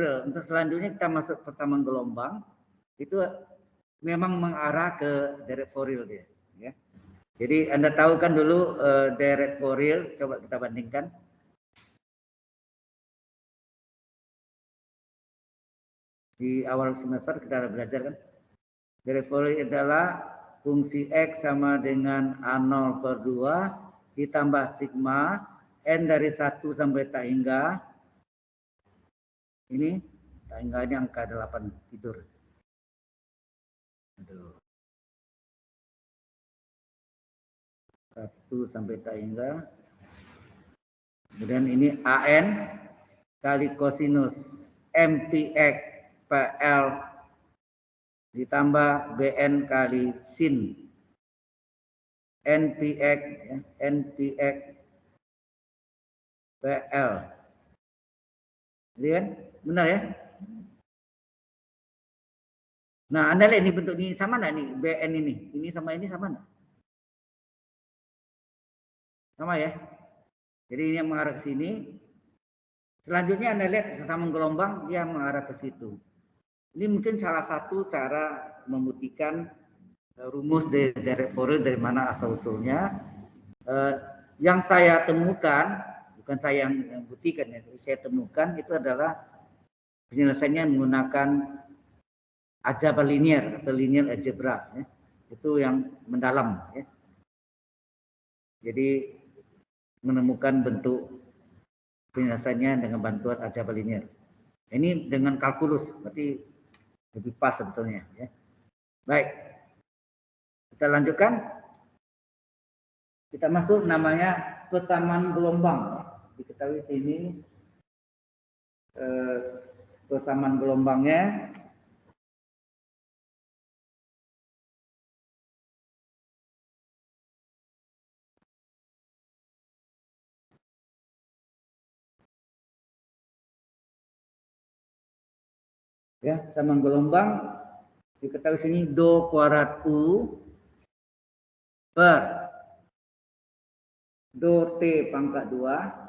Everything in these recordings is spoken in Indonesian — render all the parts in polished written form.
Fourier. Untuk selanjutnya kita masuk persamaan gelombang, itu memang mengarah ke direct Fourier dia. Ya. Jadi Anda tahu kan dulu direct Fourier, coba kita bandingkan. Di awal semester kita belajar kan, direct Fourier adalah fungsi X sama dengan A0 per 2 ditambah sigma N dari 1 sampai tak hingga. Ini tak hingganya angka 8 tidur. Aduh. 1 sampai tak hingga. Kemudian ini AN kali kosinus MPX PL ditambah BN kali sin NPX ya, NPX PL. Jadi kan benar ya? Nah, Anda lihat ini bentuk ini sama enggak nih? BN ini sama ini sama enggak? Sama ya? Jadi ini yang mengarah ke sini. Selanjutnya Anda lihat sesama gelombang dia mengarah ke situ. Ini mungkin salah satu cara membuktikan rumus dari Fourier dari mana asal usulnya. Yang saya temukan, bukan saya yang buktikan ya, saya temukan itu adalah penyelesaiannya menggunakan algebra linear atau linear algebra, ya. Itu yang mendalam. Ya. Jadi menemukan bentuk penyelesaiannya dengan bantuan algebra linear. Ini dengan kalkulus, berarti lebih pas sebetulnya. Ya. Baik, kita lanjutkan. Kita masuk namanya persamaan gelombang. Diketahui sini persamaan gelombangnya ya, sama gelombang diketahui sini do kuadrat U per do T pangkat 2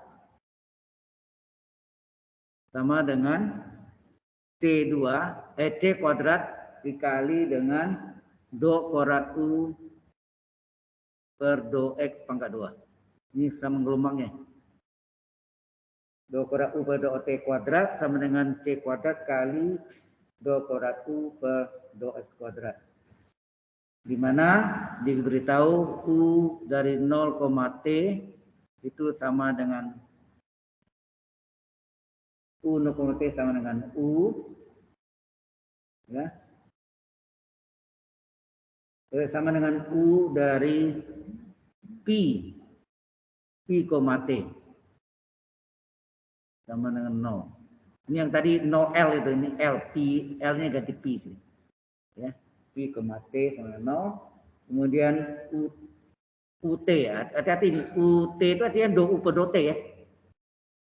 sama dengan C2 C kuadrat dikali dengan do kuadrat U per do X pangkat 2. Ini sama gelombangnya. Do kuadrat U per do T kuadrat sama dengan C kuadrat kali do kuadrat U per do X kuadrat. Di mana diberitahu U dari 0, T itu sama dengan U 0, T sama dengan U ya. Sama dengan U dari P T sama dengan 0. Ini yang tadi 0L itu, ini L, P, L-nya ganti P sih. Ya, P, T sama dengan 0. Kemudian UT ya, hati-hati ini. UT itu artinya do U per do T ya.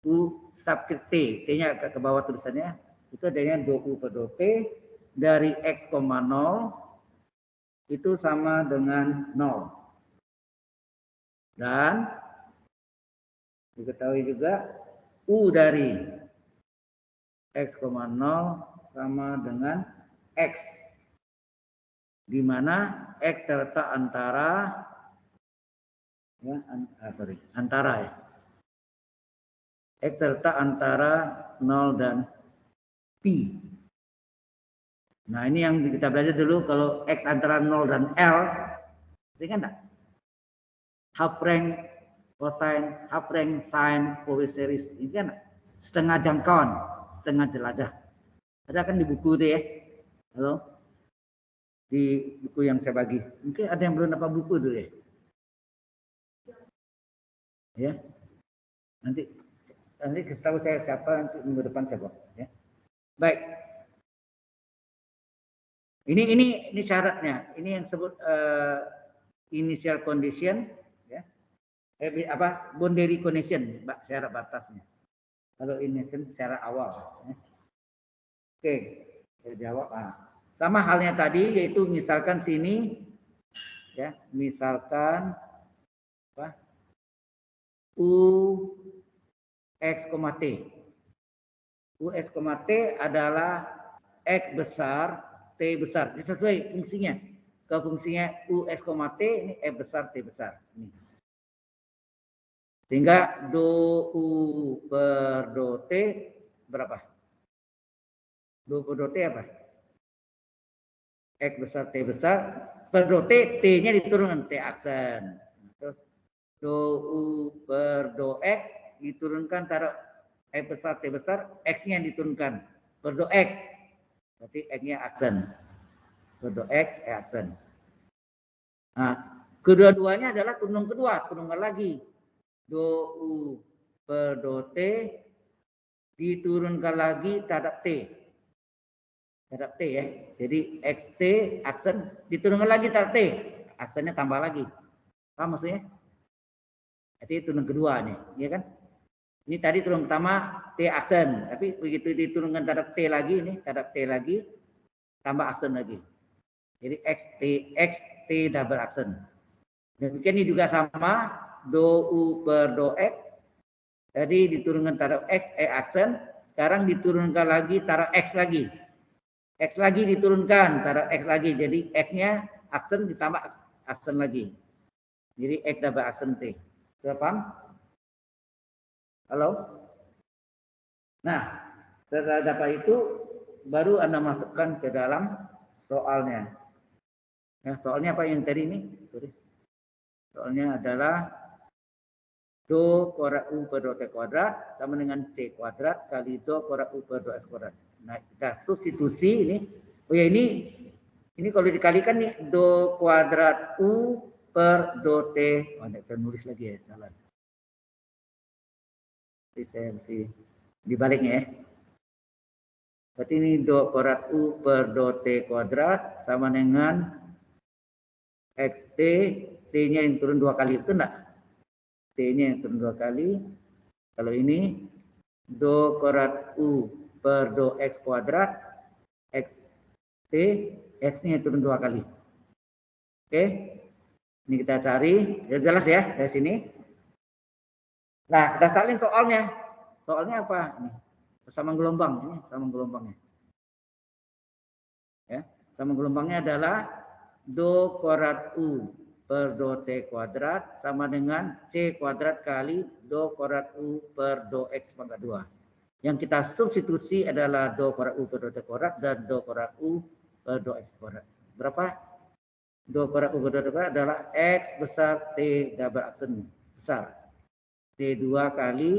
U subscript T, T-nya ke bawah tulisannya. Itu adanya do U per do T dari X, 0 itu sama dengan 0. Dan diketahui juga U dari X, 0 sama dengan X, di mana X terletak antara ya, antara ya. X terletak antara 0 dan P. Nah, ini yang kita belajar dulu kalau X antara 0 dan L, ingat enggak? Half rank cosine, half rank sine, Fourier series. Ini kan setengah jangkauan, setengah jelajah. Ada kan di buku itu ya? Halo? Di buku yang saya bagi. Mungkin ada yang belum dapat buku dulu ya? Ya. Nanti kasih tahu saya siapa, nanti minggu depan saya bawa. Ya. Baik. Ini syaratnya. Ini yang disebut initial condition, ya. Boundary condition, syarat batasnya. Kalau initial syarat awal. Ya. Oke, saya jawab. Sama halnya tadi, yaitu misalkan sini, ya, misalkan apa? U X, T. US, T adalah X besar, T besar. Sesuai fungsinya. Ke fungsinya US, T ini F besar, T besar. Ini. Sehingga do U per do T berapa? Do per do T apa? X besar, T besar. Per do T, T-nya diturunkan, T aksen. Terus do U per do X diturunkan, taruh F besar, T besar, X-nya diturunkan. Per do X. Berarti X-nya aksen. Per do X, aksen. Nah, kedua-duanya adalah turunkan kedua, turunkan lagi. Do U per do T diturunkan lagi terhadap T. Terhadap T ya. Jadi XT aksen diturunkan lagi terhadap T. Aksennya tambah lagi. Paham maksudnya? Jadi turun kedua nih, ya kan? Ini tadi turun pertama T aksen, tapi begitu diturunkan terhadap T lagi ini, terhadap T lagi tambah aksen lagi. Jadi XT double aksen. Demikian ini juga sama do U per do X. Tadi diturunkan terhadap X aksen, sekarang diturunkan lagi terhadap X lagi. X lagi diturunkan terhadap X lagi. Jadi X-nya aksen ditambah aksen lagi. Jadi X double aksen T. Sudah paham? Halo? Nah, setelah dapat itu baru Anda masukkan ke dalam soalnya. Ya, soalnya apa yang tadi ini? Sorry. Soalnya adalah do kuadrat U per do T kuadrat sama dengan C kuadrat kali do kuadrat U per do X kuadrat. Nah, kita substitusi ini. Oh ya, ini kalau dikalikan nih do kuadrat U per do T. Oh, saya nulis lagi ya, salah. Jadi saya mesti dibaliknya ya. Berarti ini do kuadrat U per do T kuadrat sama dengan XT, T-nya yang turun 2 kali, itu enggak? T-nya yang turun 2 kali. Kalau ini do kuadrat U per do X kuadrat, XT, X-nya turun 2 kali. Oke, ini kita cari, ya jelas ya dari sini. Nah, kita salin soalnya. Soalnya apa? Nih, sama gelombang, ini sama gelombangnya. Ya, sama gelombangnya adalah do kuadrat U per do T kuadrat sama dengan C kuadrat kali do kuadrat U per do X pangkat 2. Yang kita substitusi adalah do kuadrat U per do T kuadrat dan do kuadrat U per do X kuadrat. Berapa? Do kuadrat U per do T kuadrat adalah X besar T double aksen besar. T2 kali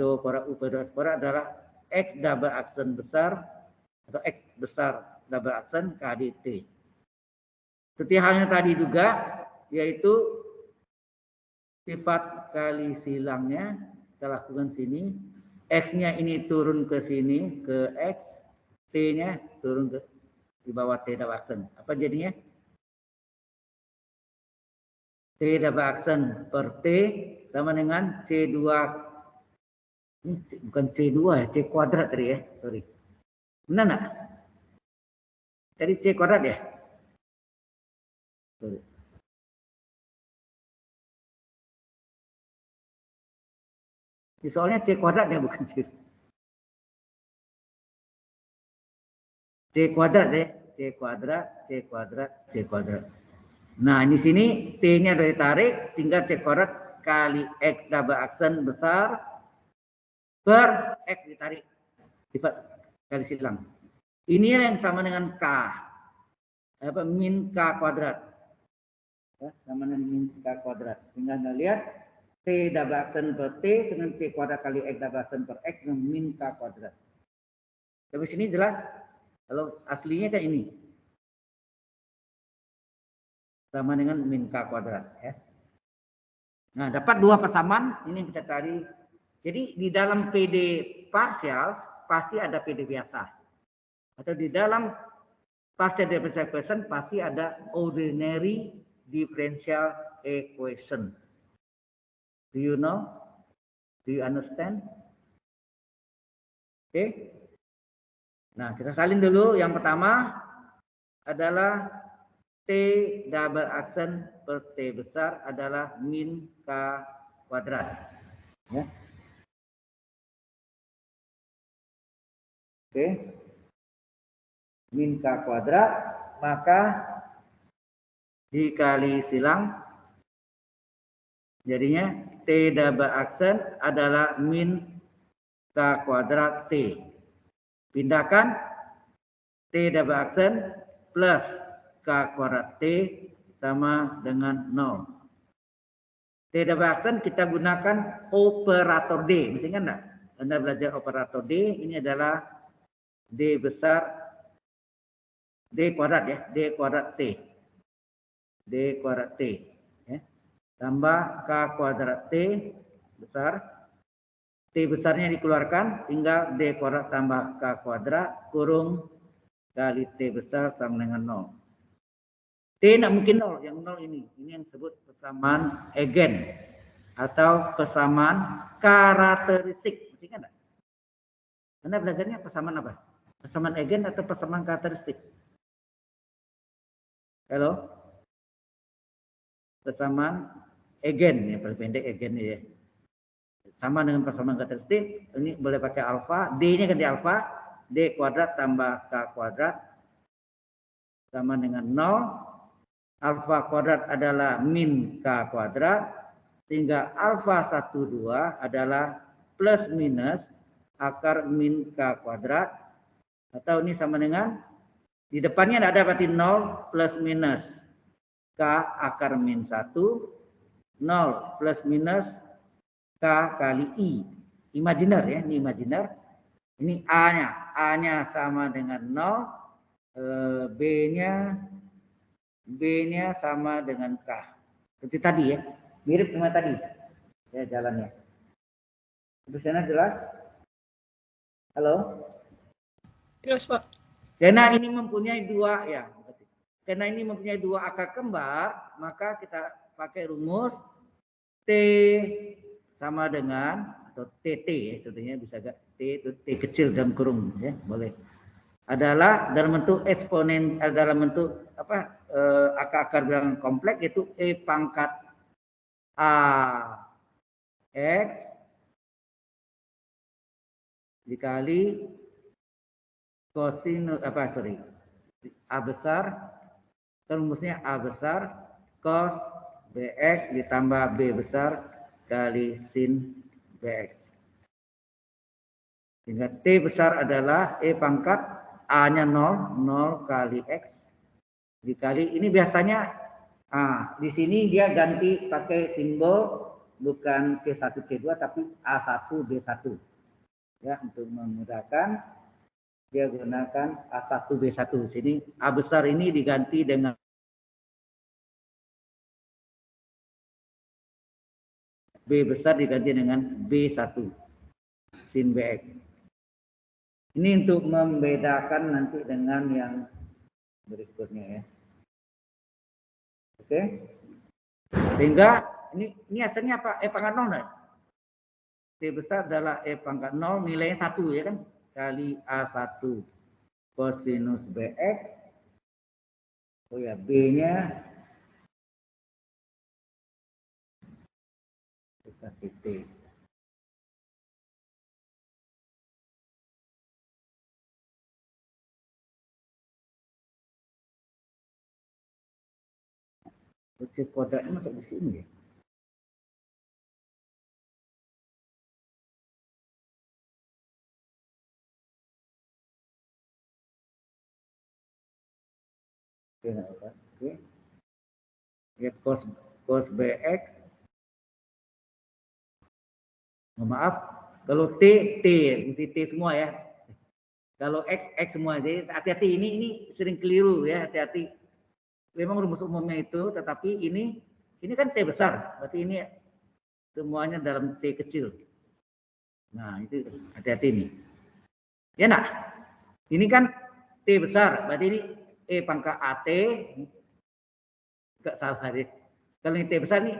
do kuadrat U per do X kuadrat adalah X double aksen besar atau X besar double aksen kali T. Seperti halnya tadi juga, yaitu sifat kali silangnya kita lakukan sini. X-nya ini turun ke sini, ke X. T-nya turun ke di bawah T double aksen. Apa jadinya? T double aksen per T sama dengan C2. Ini bukan C2 ya, C kuadrat tadi ya. Sorry. Benar nggak? Tadi C kuadrat ya? Sorry. Soalnya C kuadrat ya, bukan C. C kuadrat ya, C kuadrat, C kuadrat, C kuadrat. Nah, di sini T-nya dari tarik, tinggal C kuadrat kali X double aksen besar per X ditarik. Sifat kali silang. Ini yang sama dengan K. Apa? Min K kuadrat. Ya, sama dengan min K kuadrat. Sehingga Anda lihat T double aksen per T dengan C kuadrat kali X double aksen per X dengan min K kuadrat. Tapi sini jelas, kalau aslinya kan ini. Sama dengan min K kuadrat. Ya. Nah, dapat dua persamaan, ini yang kita cari. Jadi di dalam PD parsial pasti ada PD biasa. Atau di dalam partial differential equation pasti ada ordinary differential equation. Do you know? Do you understand? Oke. Nah, kita salin dulu. Yang pertama adalah T double aksen per T besar adalah min K kuadrat. Ya. Oke. Min K kuadrat, maka dikali silang jadinya T double aksen adalah min K kuadrat T. Pindahkan T double aksen plus K kuadrat T sama dengan 0. T double aksen kita gunakan operator D. Mesti kan enggak? Anda belajar operator D, ini adalah D besar, D kuadrat ya, D kuadrat T. D kuadrat T. Ya. Tambah K kuadrat T besar. T besarnya dikeluarkan, tinggal D kuadrat tambah K kuadrat kurung kali T besar sama dengan 0. T tidak mungkin 0, yang 0 ini. Ini yang disebut persamaan eigen atau persamaan karakteristik. Mesti kan enggak? Anda belajarnya persamaan apa? Persamaan eigen atau persamaan karakteristik? Halo? Persamaan eigen, ya paling pendek eigen ya. Sama dengan persamaan karakteristik, ini boleh pakai alfa, D-nya ganti alfa, D kuadrat tambah K kuadrat sama dengan 0. Alfa kuadrat adalah min K kuadrat, sehingga alfa 12 adalah plus minus akar min K kuadrat, atau ini sama dengan, di depannya tidak ada berarti 0 plus minus K akar min 1, 0 plus minus K kali I. Imajiner ya, ini imajiner. Ini A-nya. A-nya sama dengan 0. B-nya sama dengan K. Seperti tadi ya. Mirip dengan tadi. Ya jalannya. Di sana jelas? Halo? Jelas, Pak. Karena ini mempunyai dua ya. Karena ini mempunyai dua akar kembar, maka kita pakai rumus T sama dengan, atau TT ya, sebetulnya bisa gak T itu T kecil dalam kurung ya, boleh. Adalah dalam bentuk eksponen, dalam bentuk apa, akar-akar bilangan kompleks, yaitu E pangkat A X dikali kosinus A besar, rumusnya A besar cos BX ditambah B besar kali sin BX. Sehingga T besar adalah E pangkat A-nya 0, 0 kali X dikali, ini biasanya di sini dia ganti pakai simbol bukan C1 C2 tapi A1 B1 ya, untuk memudahkan dia gunakan A1 B1. Di sini A besar ini diganti dengan B besar diganti dengan B1 sin BX. Ini untuk membedakan nanti dengan yang berikutnya ya. Oke. Sehingga ini asalnya apa? E pangkat 0 nah? T besar adalah E pangkat 0, nilainya 1 ya kan? Kali A1 kosinus BX. Oh ya, B-nya kita titik. Kode kodenya masuk di sini ya. Oke. Ya, cos BX. Maaf, kalau T mesti T semua ya. Kalau X semua. Jadi hati-hati, ini sering keliru ya, hati-hati. Memang rumus umumnya itu, tetapi ini kan T besar, berarti ini semuanya dalam T kecil. Nah, itu hati-hati ini. Ya nak, ini kan T besar, berarti ini E pangkat AT. Enggak salah deh. Kalau ini T besar nih,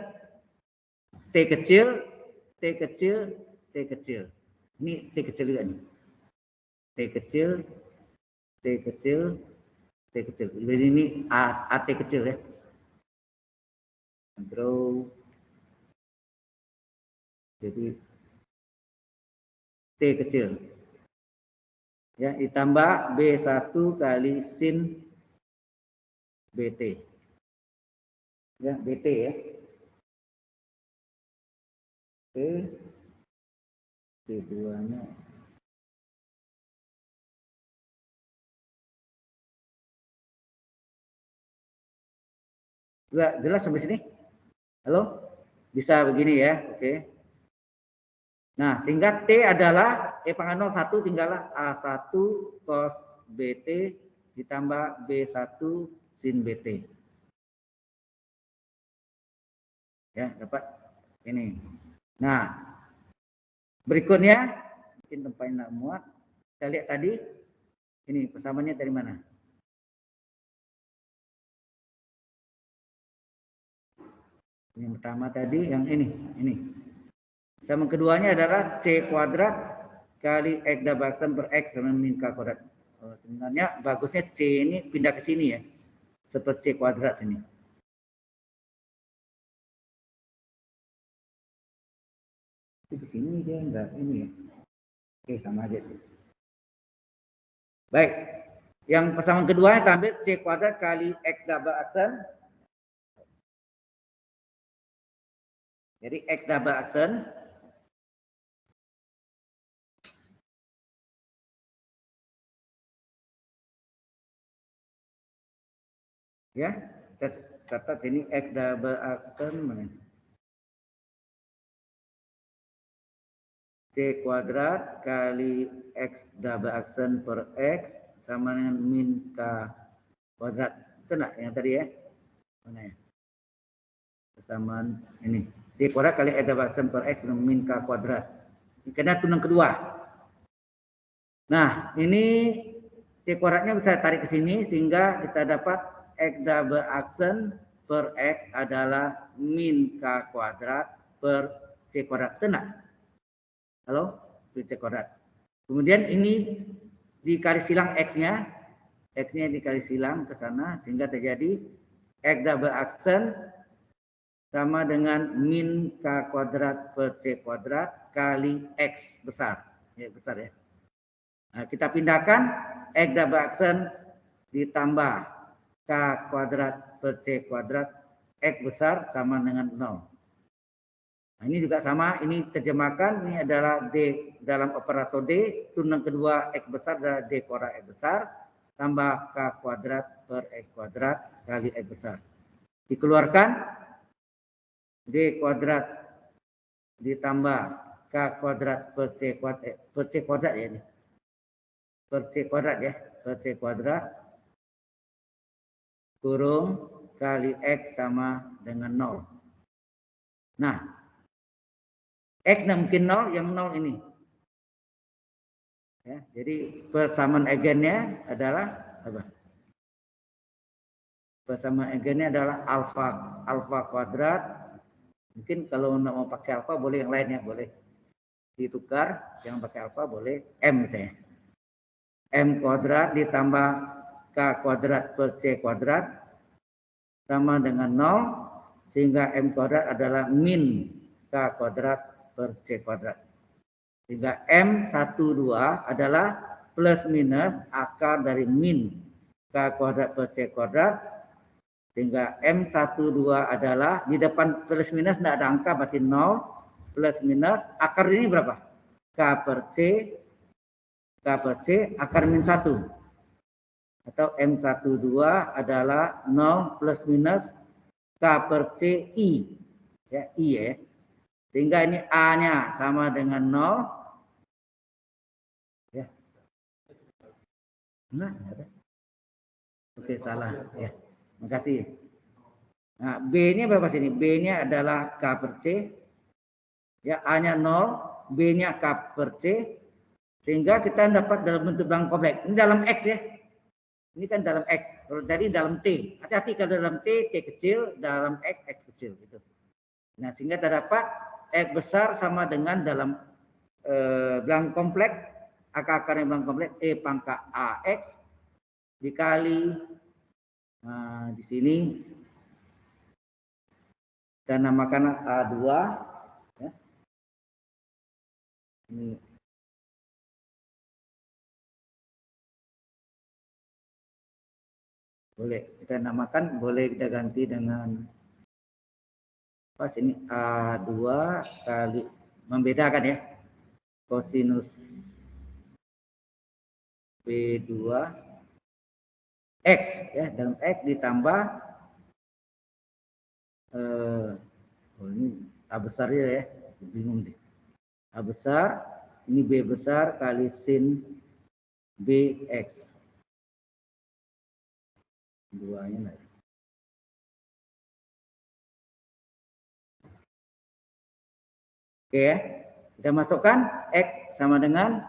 T kecil, T kecil, T kecil. Ini T kecil juga nih. T kecil, T kecil, T kecil. Jadi ini AT kecil ya. Draw. Jadi T kecil. T Ya, ditambah B1 kali sin BT. Ya, BT ya. Oke. B2-nya. Jelas sampai sini? Halo? Bisa begini ya, oke. Nah, sehingga T adalah pangkat 1 tinggallah A1 cos BT ditambah B1 sin BT. Ya, dapat ini. Nah, berikutnya mungkin tempatnya nak muat. Kita lihat tadi ini persamaannya dari mana? Yang pertama tadi yang ini. Sama keduanya adalah C kuadrat kali X double aksen per X sama min K kuadrat. Sebenarnya bagusnya C ini pindah ke sini ya. Seperti C kuadrat sini. Di sini dia enggak ini ya. Oke, sama aja sih. Baik. Yang persamaan kedua kita ambil C kuadrat kali X double aksen. Jadi X double aksen ya, kita catat sini X double aksen mana? C kuadrat kali X double aksen per X sama dengan min K kuadrat. Itu enggak yang tadi ya? Mana ya? Persamaan ini. C kuadrat kali X double aksen per X sama min K kuadrat. Ini kena tunang kedua. Nah, ini C kuadratnya bisa tarik ke sini sehingga kita dapat X double aksen per X adalah min K kuadrat per C kuadrat. Tenang. Halo? C kuadrat. Kemudian ini dikali silang X-nya. X-nya dikali silang ke sana sehingga terjadi X double aksen sama dengan min K kuadrat per C kuadrat kali X besar. Ya, besar ya. Nah, kita pindahkan X double aksen ditambah K kuadrat per C kuadrat X besar sama dengan 0. Nah, ini juga sama, ini terjemahkan, ini adalah D dalam operator D, tunang kedua X besar adalah D kuadrat X besar, tambah K kuadrat per X kuadrat kali X besar. Dikeluarkan, D kuadrat ditambah K kuadrat per C kuadrat ya ini. Per C kuadrat ya, per C kuadrat kurung kali X sama dengan 0. Nah, X mungkin 0, yang 0 ini. Ya, jadi persamaan eigennya adalah apa? Persamaan eigennya adalah alfa kuadrat. Mungkin kalau mau pakai alfa boleh yang lainnya, boleh ditukar. Yang pakai alfa boleh M misalnya. M kuadrat ditambah K kuadrat per C kuadrat sama dengan 0 sehingga M kuadrat adalah min K kuadrat per C kuadrat. Sehingga M12 adalah plus minus akar dari min K kuadrat per C kuadrat. Sehingga M12 adalah di depan plus minus tidak ada angka berarti 0 plus minus akar ini berapa? K per C akar min 1 atau M12 adalah 0 plus minus K per C I ya, I ya. Sehingga ini A-nya sama dengan 0 ya. Nah, oke, salah ya. Makasih. Nah, B-nya berapa sini? B-nya adalah K per C. Ya, A-nya 0, B-nya K per C. Sehingga kita dapat dalam bentuk bilangan kompleks. Ini dalam X ya. Ini kan dalam X. Kalau dari dalam T. Hati-hati kalau dalam T kecil, dalam X kecil. Gitu. Nah, sehingga terdapat X besar sama dengan dalam bilangan kompleks. Akar-akarnya bilangan kompleks E pangkat AX dikali di sini kita namakan A2 ya. Ini Boleh kita namakan, boleh kita ganti dengan pas ini A2 kali, membedakan ya, kosinus B2 X ya, dalam X ditambah ini A besar ya, bingung deh. A besar, ini B besar kali sin BX. Duanya lagi. Oke ya, kita masukkan X sama dengan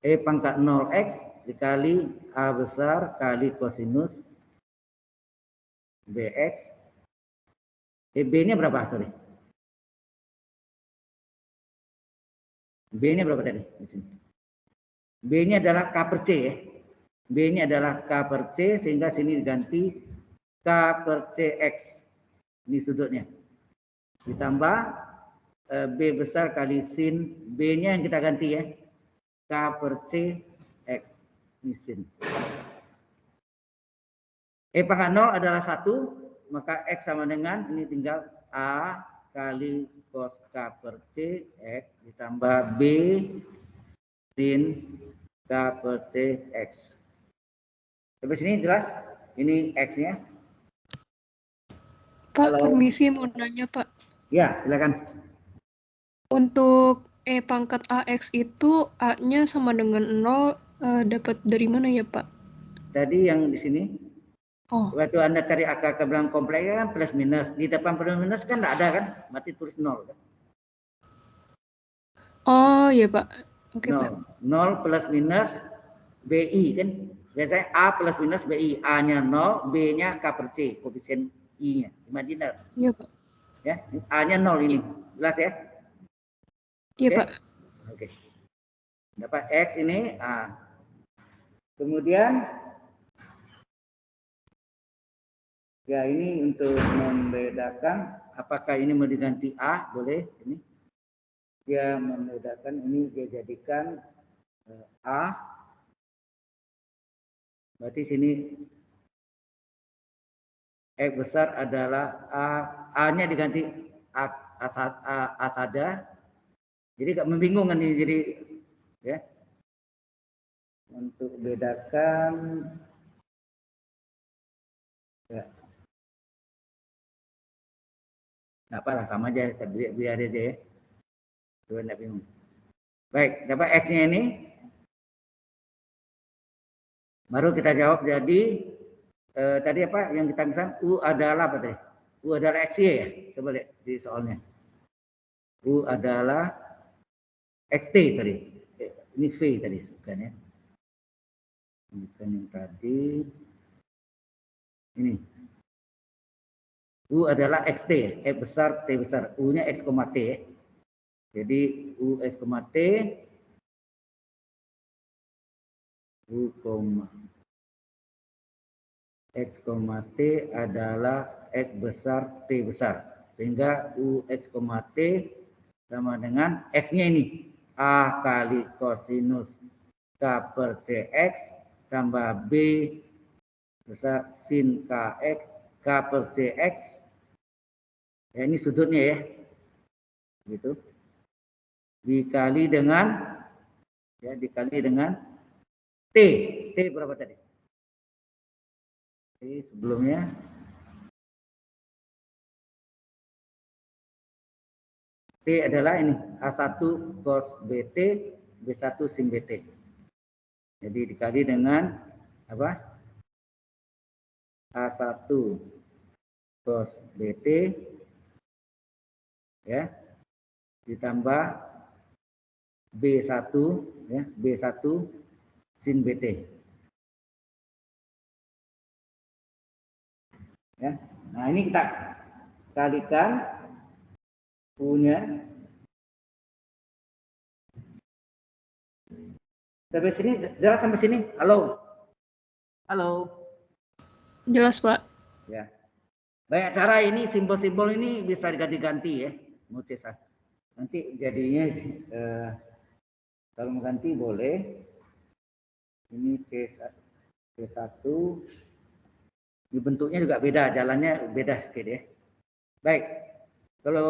E pangkat 0X dikali A besar kali kosinus BX. B-nya berapa? Sorry. B-nya berapa tadi? B-nya adalah K per C ya. B-nya adalah K per C, sehingga sini diganti K per CX. Ini sudutnya. Ditambah B besar kali sin B-nya yang kita ganti ya. K per C X. Ini sin. E pangkat 0 adalah 1, maka X sama dengan, ini tinggal A kali cos K per C X ditambah B sin K per C X. Sampai sini jelas? Ini X-nya. Pak, Halo. permisi mau nanya, Pak. Ya, silakan. Untuk E pangkat AX itu A-nya sama dengan 0, dapat dari mana ya, Pak? Tadi yang di sini. Oh. Waktu Anda cari angka kebilangan kompleks kan plus minus. Di depan plus minus kan tidak ada kan? Berarti tulis 0 kan? Oh, ya, Pak. Oke, 0. Pak. 0 plus minus BI kan? Biasanya A plus minus BI. A-nya 0, B-nya K per C, koefisien I-nya. Imajiner. Iya, Pak. Ya, A-nya 0 ini. Jelas ya? Iya, Oke? Pak. Oke. Dapat X ini. Kemudian ya ini untuk membedakan apakah ini mau diganti A, boleh ini. Dia membedakan ini, dia jadikan A. Berarti sini X besar adalah A-nya diganti A saja. Jadi gak membingungkan ini, jadi ya. Untuk bedakan ya. Nggak apalah, sama aja, biar aja ya. Tuh enggak bingung. Baik, dapat X-nya ini. Baru kita jawab, jadi tadi apa yang kita misalkan U adalah apa tadi? U adalah XY ya? Coba lihat di soalnya. U adalah XT, sorry. Ini V tadi, bukan ya? Bukan yang tadi. Ini. U adalah XT, X besar, T besar. U-nya X, T ya. Jadi U X, T. U, X, T adalah X besar, T besar. Sehingga U X, T sama dengan X-nya ini. A kali kosinus K per CX tambah B besar sin KX K per CX. Ya, ini sudutnya ya. Gitu. Dikali dengan T. T berapa tadi? T sebelumnya T adalah ini A1 cos BT B1 sin BT. Jadi dikali dengan apa? A1 cos BT ya, ditambah B1 ya, B1 sin BT. Ya. Nah, ini kita kalikan U-nya. Sampai sini jelas sampai sini? Halo. Halo. Jelas, Pak. Ya. Banyak cara ini, simbol-simbol ini bisa diganti-ganti ya. Nanti jadinya kalau mengganti boleh. Ini C B1 dibentuknya juga beda, jalannya beda sedikit ya. Baik, kalau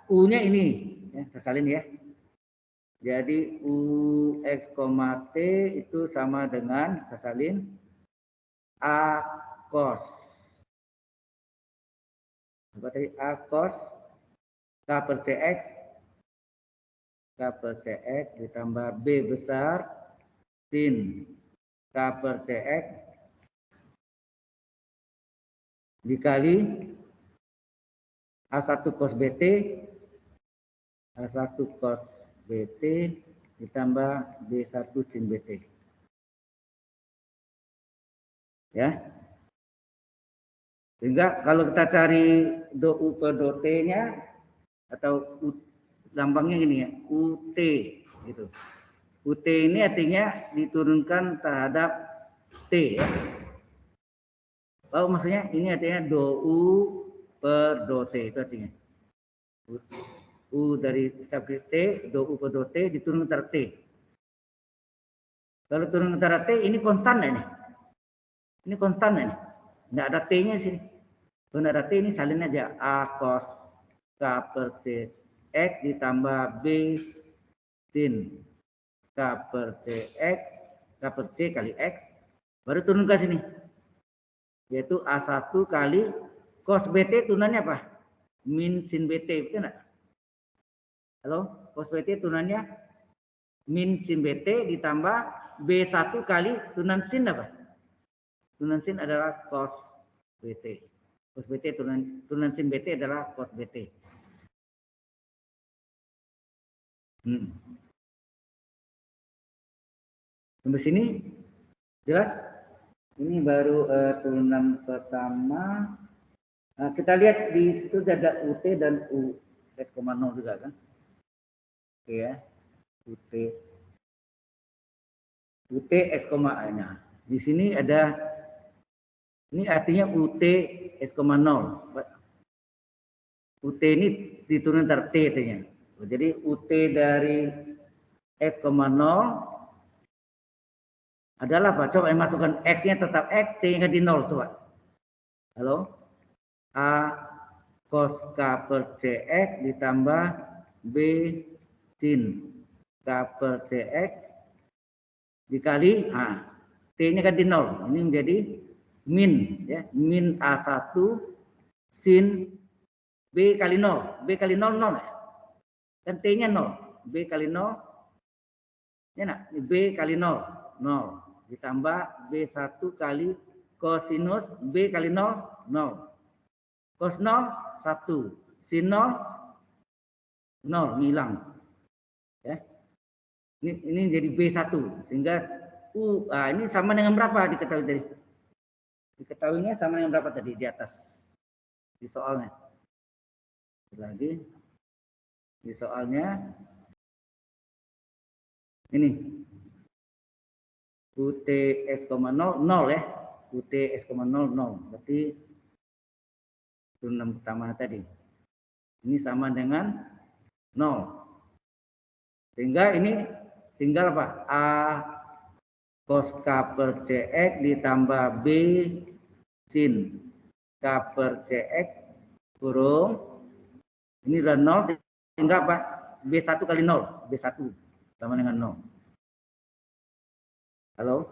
U-nya ini ya, saya salin ya. Jadi UX, T itu sama dengan, saya salin, A cos. Apa tadi? A cos K per CX, K per CX ditambah B besar sin K per CX dikali A1 cos BT, A1 cos BT ditambah B1 sin BT. Ya. Sehingga kalau kita cari do U per do T-nya atau gampangnya gini ya, UT gitu. UT ini artinya diturunkan terhadap T ya. Oh, maksudnya ini artinya do U per do T itu artinya. U dari subscript T, do U per do T diturunkan terhadap T. Kalau turun terhadap T ini konstan ini. Ini konstan ini. Enggak ada T-nya sini. Kalau enggak ada T ini salin aja A cos K per C X ditambah B sin K per CX, K per C kali X, baru turun ke sini. Yaitu A1 kali cos BT turunannya apa? Min sin BT, betul enggak? Halo, cos BT turunannya min sin BT ditambah B1 kali turunan sin apa? Turunan sin adalah cos BT. Cos BT turunan sin BT adalah cos BT. Sampai sini jelas? Ini baru turunan pertama. Nah, kita lihat di situ ada UT dan US,0 juga kan? Oke ya, UT S, nya. Di sini ada, ini artinya UT S,0. UT ini diturunkan ter T artinya. Jadi UT dari S,0 adalah apa? Coba yang masukkan X-nya tetap X, T-nya di 0 coba. Halo? A cos K per CX ditambah B sin K per CX dikali T-nya kan di 0. Ini menjadi min ya, min A1 sin B kali 0. B kali 0 0 ya. Kan T-nya 0. B kali 0 ya nak? B kali 0 0 ditambah B1 kali kosinus B kali 0 0. Cos 0 1, sin 0 0 hilang. Ya. Ini jadi B1 sehingga ini sama dengan berapa diketahui tadi? Diketahuinya sama dengan berapa tadi di atas di soalnya. Lagi di soalnya ini UT S,0 0 ya. UT S,0 0 berarti turunan pertama tadi. Ini sama dengan 0. Sehingga ini tinggal apa? A cos K per CX ditambah B sin K per CX kurung. Ini udah 0. Tinggal apa? B1 kali 0. B1 sama dengan 0. Halo?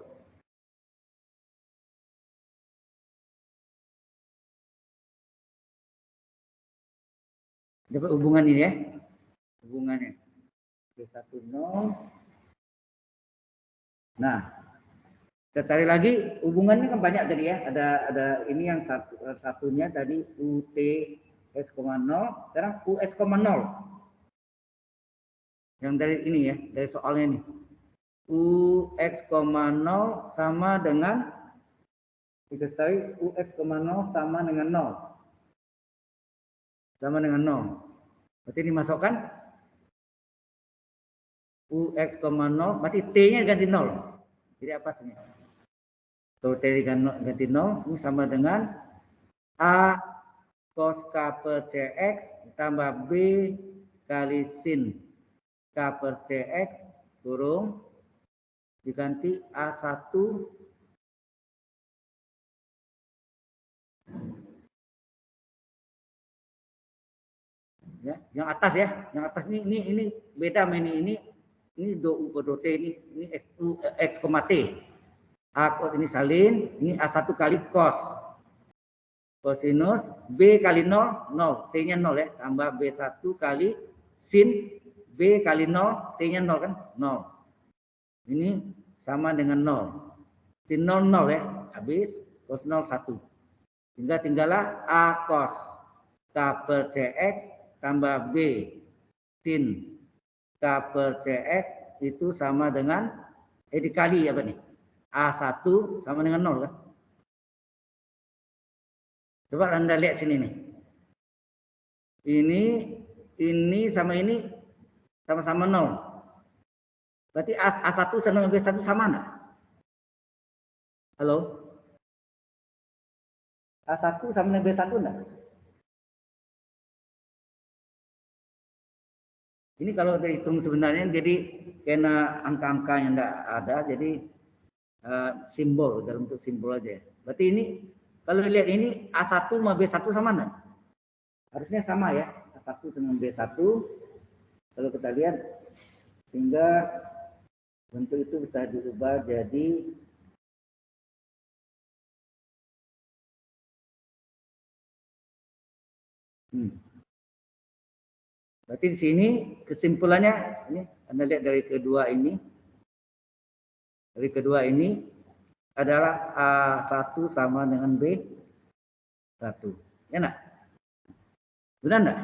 Dapat hubungan ini ya? Hubungannya. B1 0. Nah, kita cari lagi hubungannya kan banyak tadi ya. Ada ini yang satunya tadi UT S,0, sekarang US,0. Yang dari ini ya, dari soalnya ini. UX,0 sama dengan diketahui UX,0 sama dengan 0. Sama dengan 0. Berarti dimasukkan UX,0 berarti T-nya ganti 0. Jadi apa sih? Kalau T ganti 0 ini sama dengan A cos K per CX tambah B kali sin K per CX kurung diganti A1 Ya, yang atas ya, yang atas ini beda sama ini do U per do T ini X, T. A ini salin, ini A1 kali cos. Kosinus B kali 0, 0. T-nya 0 ya. Tambah B1 kali sin B kali 0, T-nya 0 kan? 0. Ini sama dengan 0. Sin 0, 0 ya. Habis cos 0, 1. Sehingga tinggallah A cos K per CX tambah B sin K per CX itu sama dengan, dikali apa nih? A1 sama dengan 0 kan? Coba Anda lihat sini nih. Ini sama ini sama-sama 0. Berarti A1 sama dengan B1 sama enggak? Halo? A1 sama dengan B1 enggak? Ini kalau dihitung sebenarnya jadi karena angka-angka yang enggak ada, jadi simbol, dalam bentuk simbol aja. Berarti ini kalau lihat ini A1 sama B1 sama enggak? Harusnya sama ya, A1 dengan B1. Kalau kita lihat, sehingga bentuk itu bisa diubah jadi berarti di sini kesimpulannya, ini Anda lihat dari kedua ini. Dari kedua ini adalah A1 sama dengan B1. Ya enggak? Benar enggak?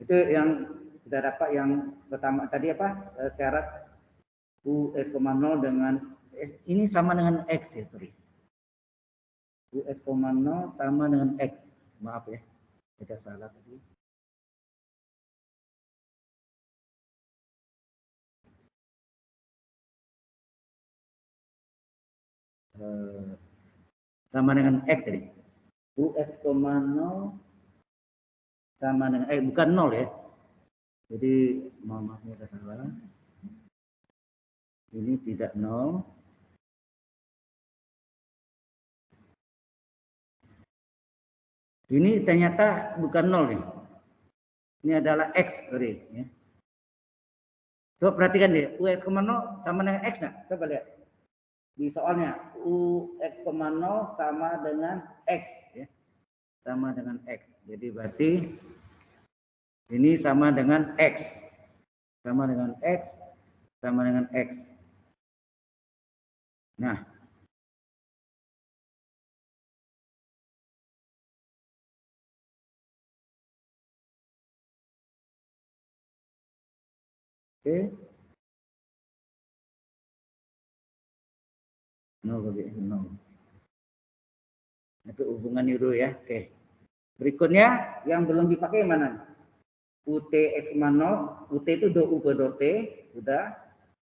Itu yang kita dapat yang pertama tadi apa? Syarat US, 0 dengan ini sama dengan X ya, sorry. US, 0 sama dengan X. Maaf ya, kita salah tadi. Sama dengan X tadi. US, 0 sama dengan bukan 0 ya. Jadi maaf ya, kita salah. Ini tidak 0. Ini ternyata bukan 0 nih. Ini adalah X, sorry. Ya. Coba perhatikan deh, UX, 0 sama dengan X nggak? Coba lihat. Di soalnya, UX, 0 sama dengan X. Ya. Sama dengan X. Jadi berarti ini sama dengan X. Sama dengan X. Sama dengan X. Nah. Oke. 0 bagi 0. Itu hubungan itu ya. Oke. Berikutnya yang belum dipakai mana? UT X, 0. UT itu do U per do T. Sudah.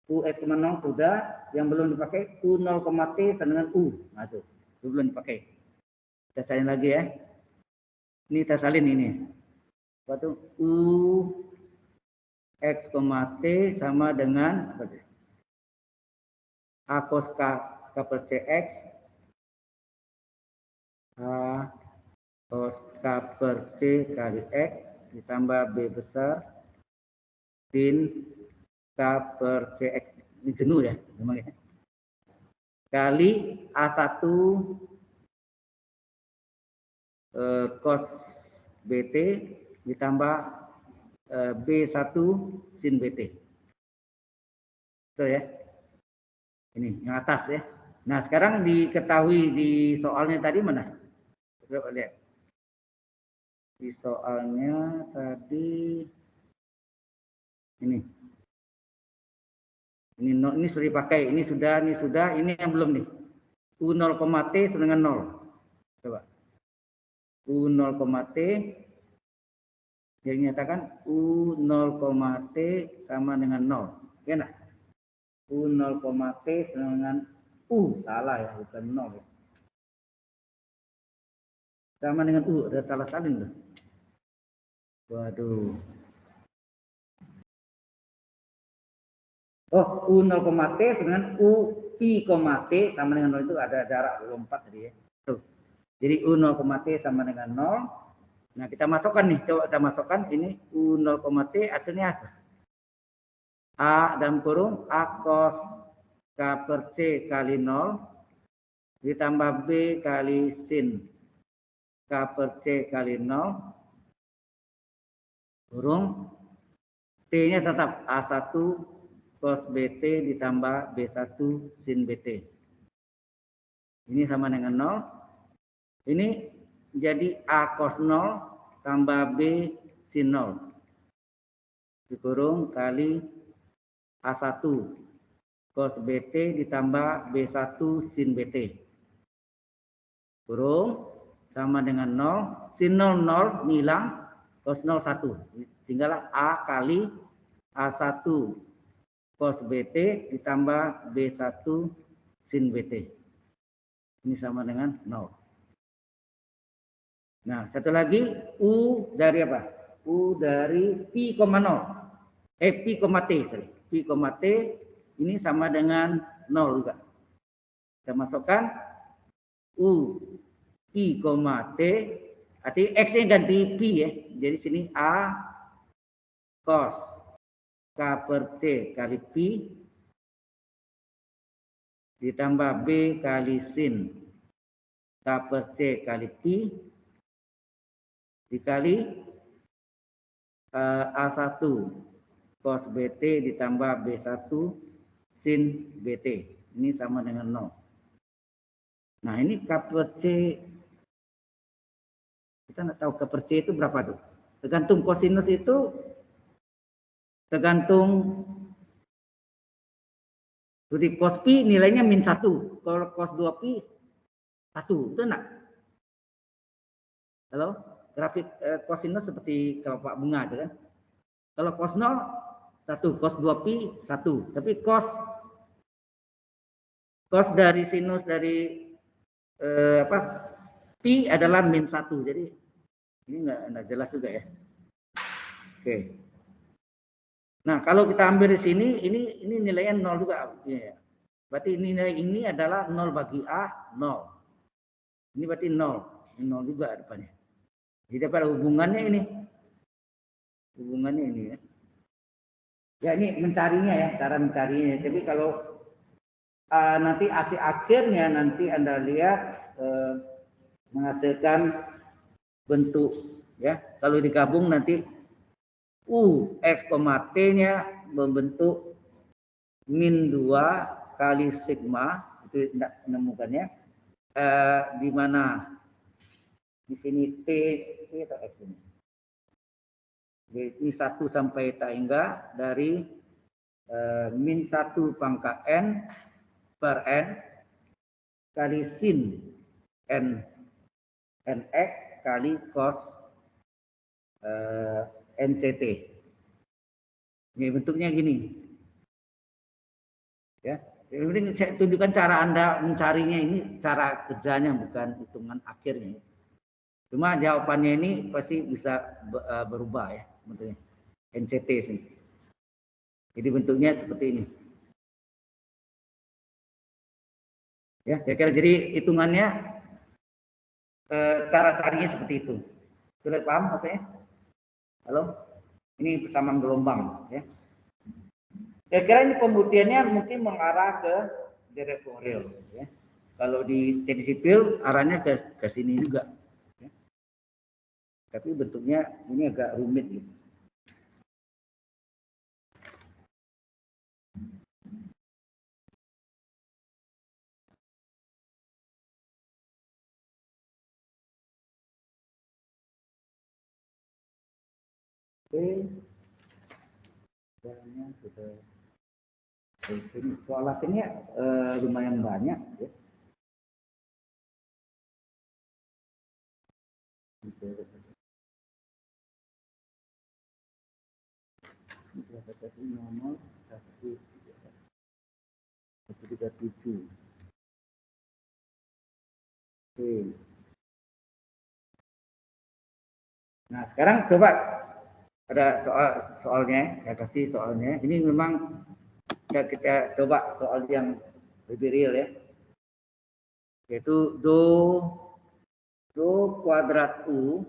U X, 0 sudah. Yang belum dipakai U 0, T sama dengan U. Nah itu belum dipakai. Kita salin lagi ya. Ini kita salin ini. Waktu U X, T sama dengan A cos K per CX. A cos K per C kali X ditambah B besar sin K per CX. Ini jenuh ya, memang ya. Kali A1 cos BT ditambah B1 sin BT. Betul ya? Ini yang atas ya. Nah, sekarang diketahui di soalnya tadi mana? Coba lihat. Di soalnya tadi ini. Ini sudah dipakai, ini sudah, ini yang belum nih. U 0, T dengan 0. Coba. U 0, T yang dinyatakan U 0, T sama dengan 0. Ya enggak? U 0, T sama dengan U. Salah ya, bukan 0 ya. Sama dengan U, ada salah salin tuh. Waduh. Oh, U 0, T dengan U I, T sama dengan 0 itu ada jarak lompat tadi ya. Tuh. Jadi U 0, T sama dengan 0. Nah, kita masukkan nih, coba kita masukkan ini U0, T hasilnya apa? A dalam kurung A cos K per C kali 0 ditambah B kali sin K per C kali 0 kurung T-nya tetap A1 cos BT ditambah B1 sin BT. Ini sama dengan 0. Ini jadi A cos 0 tambah B sin 0. Dikurung kali A1 cos BT ditambah B1 sin BT. Kurung sama dengan 0. Sin 0, 0 hilang. Cos 0, 1. Tinggallah A kali A1 cos BT ditambah B1 sin BT. Ini sama dengan 0. Nah, satu lagi U dari apa? U dari Pi, 0. Pi, T. Sorry. Pi, T ini sama dengan 0 juga. Kita masukkan U Pi, T. Arti X-nya ganti Pi ya. Jadi sini A cos K per C kali Pi ditambah B kali sin K per C kali Pi dikali A1 cos BT ditambah B1 sin BT. Ini sama dengan 0. Nah, ini K per C. Kita nggak tahu K per C itu berapa tuh. Tergantung kosinus itu tergantung jadi cos pi nilainya min 1. Kalau cos 2pi 1. Itu enggak? Halo? Grafik kosinus seperti kelopak bunga itu kan. Kalau cos 0 1, cos 2pi 1. Tapi cos dari sinus dari pi adalah min 1. Jadi ini enggak jelas juga ya. Oke. Nah, kalau kita ambil di sini, ini nilainya 0 juga. Ya. Berarti nilai ini adalah 0 bagi A, 0. Ini berarti 0. 0 juga depannya. Jadi pada hubungannya ini. Hubungannya ini ya. Ya, ini mencarinya ya, cara mencarinya. Tapi kalau nanti hasil akhirnya nanti Anda lihat menghasilkan bentuk ya. Kalau digabung nanti U X, T-nya membentuk min 2 kali sigma, itu tidak menemukannya, di mana di sini T atau X ini. Ini 1 sampai tak hingga dari min 1 pangkat N per N kali sin NX kali cos NCT. Ini bentuknya gini. Ya, yang penting saya tunjukkan cara Anda mencarinya, ini cara kerjanya bukan hitungan akhirnya. Cuma jawabannya ini pasti bisa berubah ya bentuknya. NCT sini. Jadi bentuknya seperti ini. Ya, kira-kira jadi hitungannya cara carinya seperti itu. Sudah paham maksudnya? Halo? Ini persamaan gelombang ya. Kira-kira ini pembuktiannya mungkin mengarah ke Dirac Fourier ya. Kalau di teknik sipil arahnya ke sini juga. Ya. Tapi bentuknya ini agak rumit gitu. Oke. Soalnya sudah soal akhirnya lumayan banyak ya. Nomor 137. Oke. Nah, sekarang coba ada soalnya, saya kasih soalnya. Ini memang kita coba soal yang lebih real ya. Yaitu do kuadrat U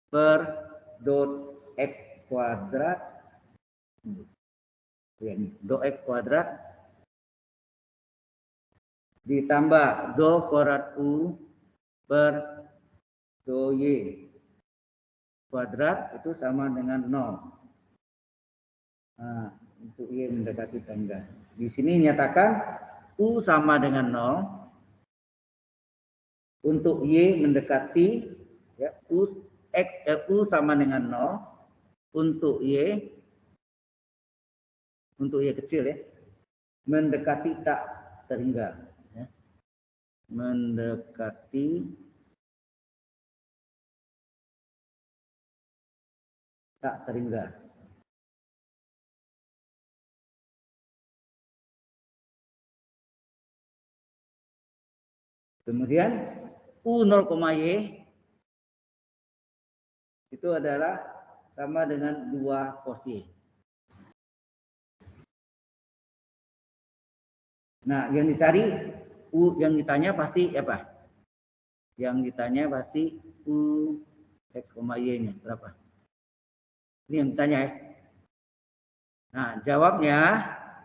per dot x kuadrat, ya, dot x kuadrat ditambah do kuadrat u per do y kuadrat itu sama dengan 0. Nah, untuk y mendekati tengah. Di sini nyatakan u sama dengan 0. Untuk y mendekati, ya, u sama dengan 0. Untuk y kecil, ya, mendekati tak terhingga, ya. Mendekati tak terhingga. Kemudian u 0,y itu adalah sama dengan 2 cos y. Nah, yang dicari yang ditanya pasti apa? Yang ditanya pasti u x, y-nya berapa? Ini yang ditanya, ya. Nah, jawabnya,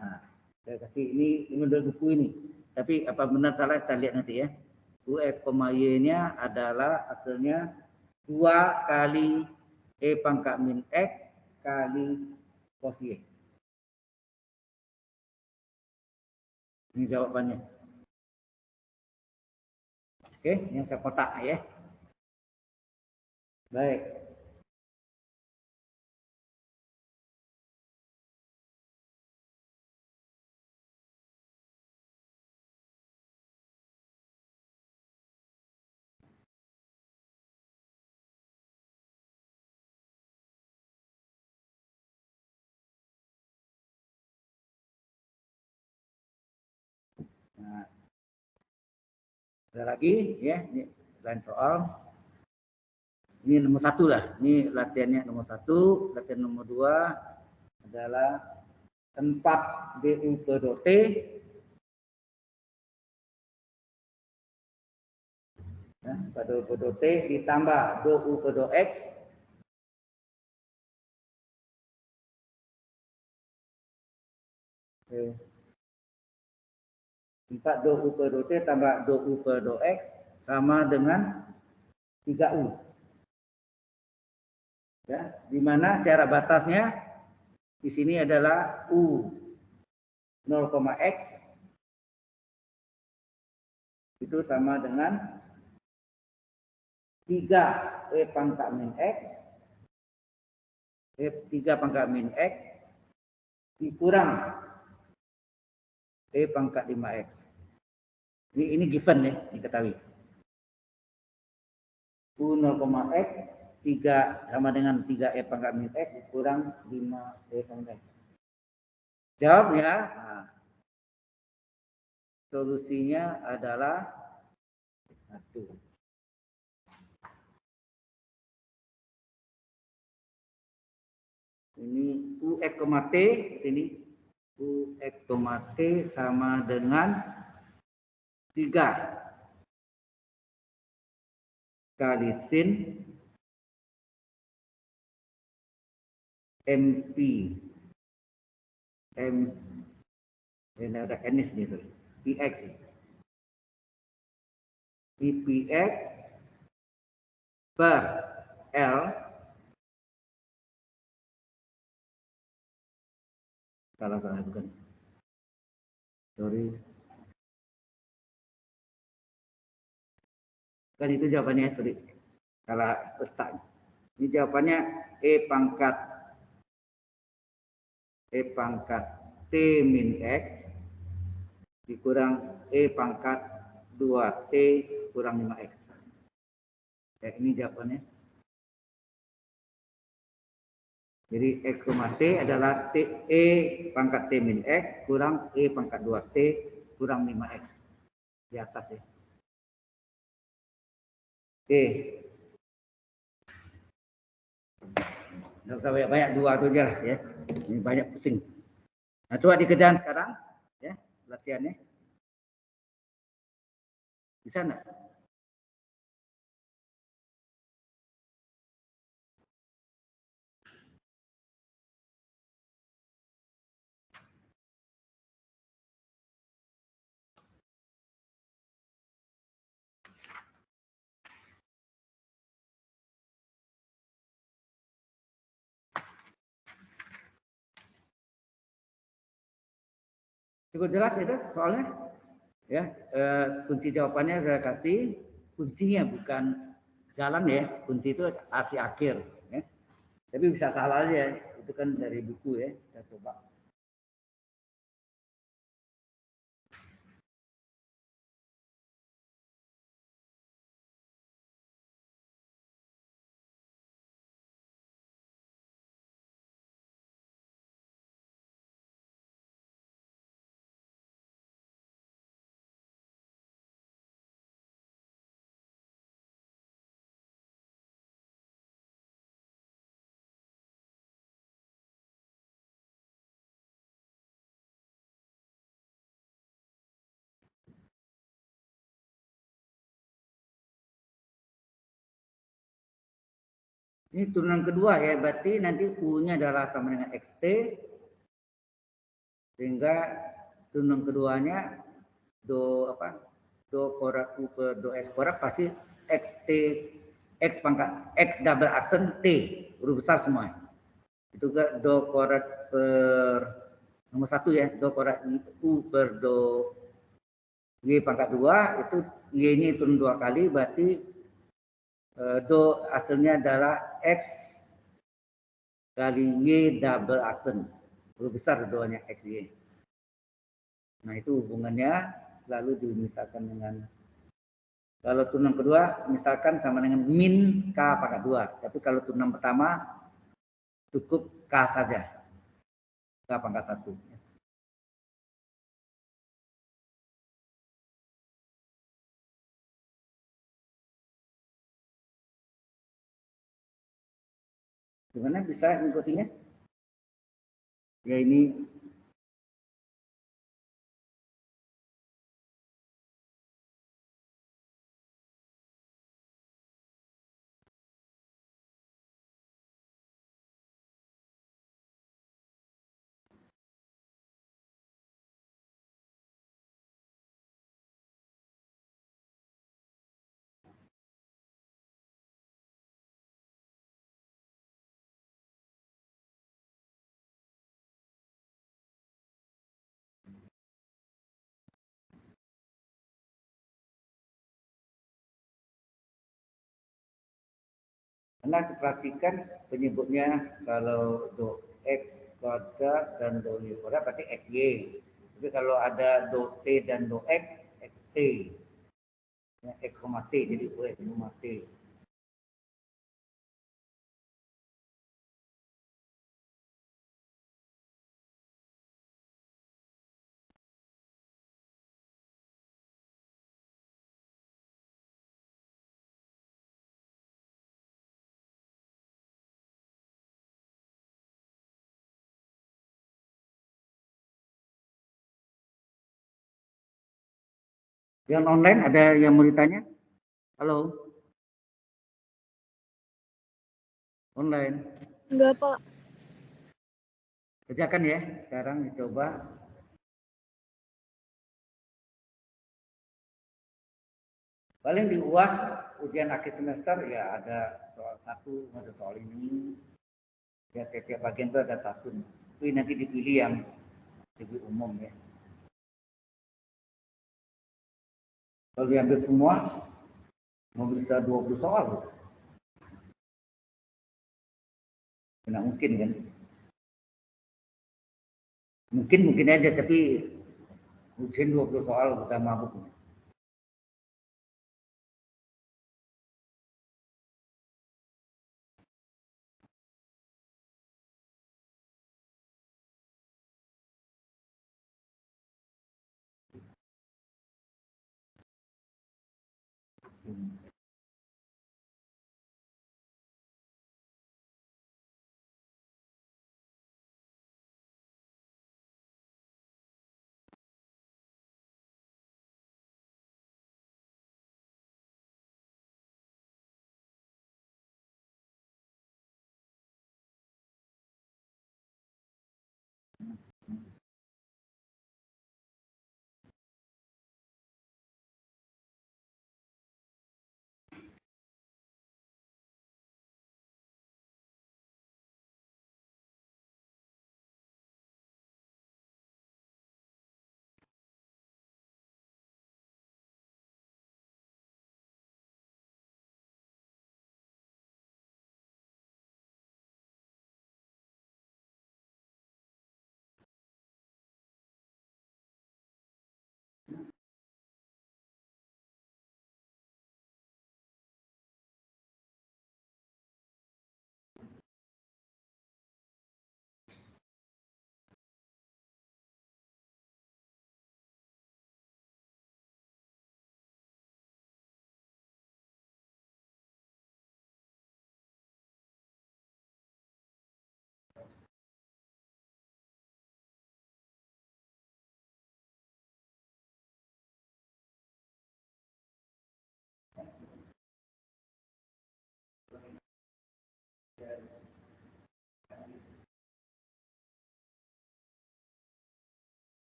nah, saya kasih ini menurut buku ini. Tapi apa benar salah kita lihat nanti, ya. U x, y-nya adalah hasilnya 2 kali e pangkat min x kali cos y. Ini jawabannya. Oke, yang saya kotak, ya. Baik. Nah, ada lagi, ya, ini lain soal. Ini nomor 1 lah. Ini latihannya nomor 1. Latihan nomor 2 adalah tempat du per dot t ya, du per dot t ditambah do u per dot x tempat do u per dot t tambah do u per dot x sama dengan 3u. Ya, di mana syarat batasnya di sini adalah u 0,x itu sama dengan 3 e pangkat min x 3 pangkat min x dikurang e pangkat 5x. Ini given, ya, diketahui. U 0,x 3 sama dengan 3 e pangkat min x dikurang 5 e pangkat x. Jawabnya, nah, solusinya adalah 1. Ini ux, t, ini ux, t sama dengan 3 kali sin mp ini ada n di sini tuh, px px per l salah bukan, sorry, kan itu jawabannya, sorry, salah letak. Ini jawabannya e pangkat t min x dikurang e pangkat 2t kurang 5x. Ya, ini jawabannya. Jadi x, t adalah e pangkat t min x kurang e pangkat 2t kurang 5x. Di atas, ya. Oke. Nggak usah banyak-banyak, 2 itu aja lah, ya. Ini banyak pusing. Nah, coba dikerjakan sekarang, ya, latihannya. Bisa enggak? Cukup jelas itu soalnya? Ya, kunci jawabannya saya kasih, kuncinya bukan jalan ya, kunci itu asi akhir. Ya. Tapi bisa salah aja, itu kan dari buku ya, kita coba. Ini turunan kedua ya, berarti nanti U-nya adalah sama dengan XT, sehingga turunan keduanya do apa? Do kuadrat U per do S kuadrat pasti XT X pangkat X double aksen T, huruf besar semua. Itu juga do kuadrat per nomor 1 ya, do kuadrat U per do Y pangkat 2, itu Y-nya turun 2 kali, berarti do hasilnya adalah X kali Y double aksen. Huruf besar doanya X, Y. Nah itu hubungannya selalu dimisalkan dengan, kalau turunan kedua misalkan sama dengan min K pangkat 2. Tapi kalau turunan pertama cukup K saja. K pangkat 1. Gimana bisa mengikutinya? Ya ini Anda perhatikan penyebutnya kalau do X kuadrat dan do Y kuadrat berarti XY. Tapi kalau ada do T dan do X, XT. Ya, X, T, jadi UX, T. Yang online ada yang mau ditanya? Halo? Online? Enggak, Pak. Kerjakan ya, sekarang dicoba. Paling di UAS, ujian akhir semester ya ada soal satu, ada soal ini. Ya tiap bagian itu ada satu. Tapi nanti dipilih yang lebih umum ya. Kalau diambil semua, mau bisa 20 soal. Tidak mungkin kan? Mungkin aja, tapi ujian 20 soal udah mabuk.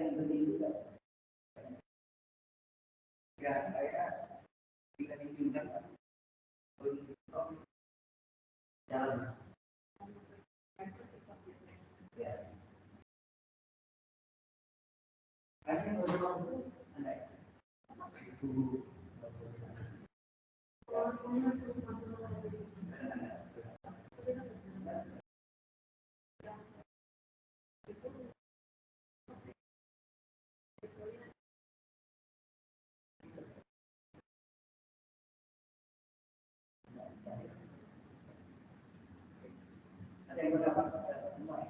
yang penting juga. Ya, saya tidak diizinkan untuk jalan. Ya. Hanya untuk Anda. Itu. Ada yang berdapat semua.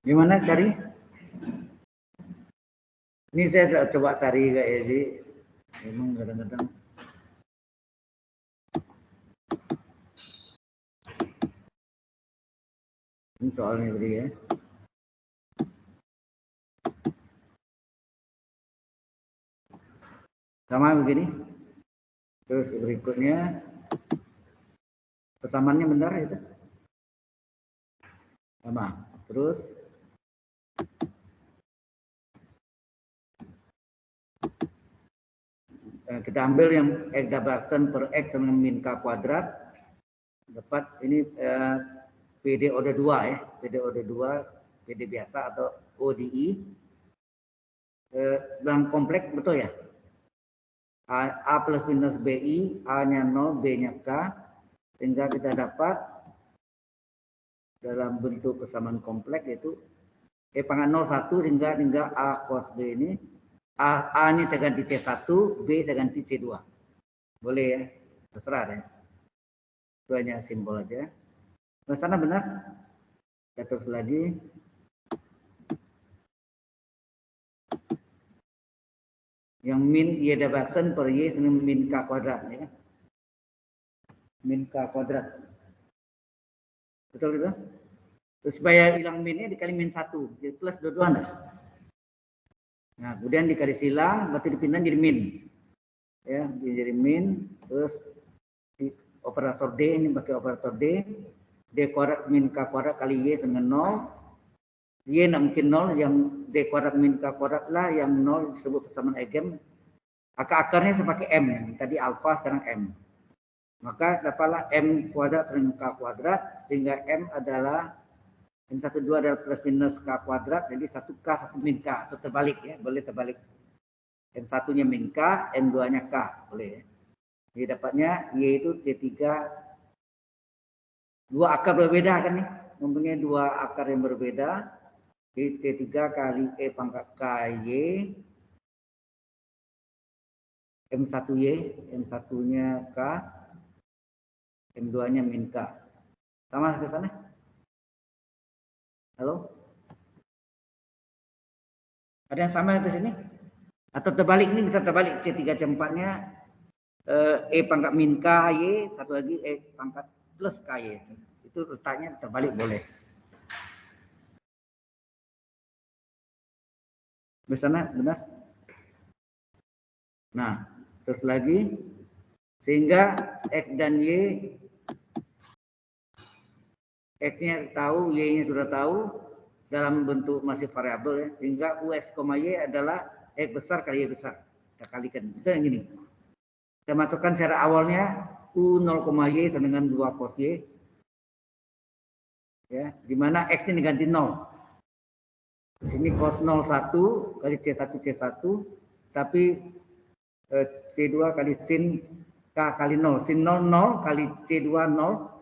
Gimana cari? Ini saya coba cari kayak jadi memang kadang-kadang ini soalnya tadi ya. Sama begini. Terus berikutnya persamaannya benar itu. Sama. Terus kita ambil yang x double action per x sama min k kuadrat dapat ini PD order 2 ya, PD order 2, PD biasa atau ODI. Bilang kompleks betul ya? A plus minus BI, A-nya 0, B-nya K, sehingga kita dapat dalam bentuk kesamaan kompleks yaitu E pangkat 0 1 hingga A cos B ini. A ini saya ganti C1, B saya ganti C2. Boleh ya? Terserah ya. Itu hanya simbol aja. Nah, sana benar? Ya, terus lagi. Yang min Y dabaksen per Y sama min K kuadrat. Ya kan? Min K kuadrat. Betul itu? Terus supaya hilang minnya dikali min 1. Jadi plus dua-dua enggak? Nah, kemudian dikali silang, berarti dipindah jadi min. Ya, jadi min. Terus di operator D, ini pakai operator D. D kuadrat min K kuadrat kali Y sama 0. Y tidak mungkin 0, yang D kuadrat min K kuadrat lah, yang 0 disebut kesamaan eigen. Akar-akarnya saya pakai M, tadi alfa sekarang M. Maka dapatlah M kuadrat sama K kuadrat, sehingga M adalah M12 adalah plus minus K kuadrat, jadi 1K, 1 min K, atau terbalik ya, boleh terbalik. M1-nya min K, M2-nya K, boleh ya. Jadi dapatnya Y itu C3, dua akar berbeda kan nih, mempunyai dua akar yang berbeda. Jadi C3 kali E pangkat KY, M1Y, M1-nya K, M2-nya min K. Sama ke sana? Halo? Ada yang sama di sini? Atau terbalik, ini bisa terbalik C3 C4-nya E pangkat min KY, satu lagi E pangkat plus KY. Itu letaknya terbalik boleh. Di sana benar? Nah, terus lagi sehingga X dan Y, X-nya tahu, Y-nya sudah tahu dalam bentuk masih variabel ya, sehingga UX, Y adalah X besar kali Y besar. Kita kalikan. Itu yang gini. Kita masukkan secara awalnya U0, Y sama dengan 2 cos Y. Ya, di mana X-nya diganti 0. Di sini cos 0 1 kali C1 tapi C2 kali sin K kali 0. Sin 0 0 kali C2 0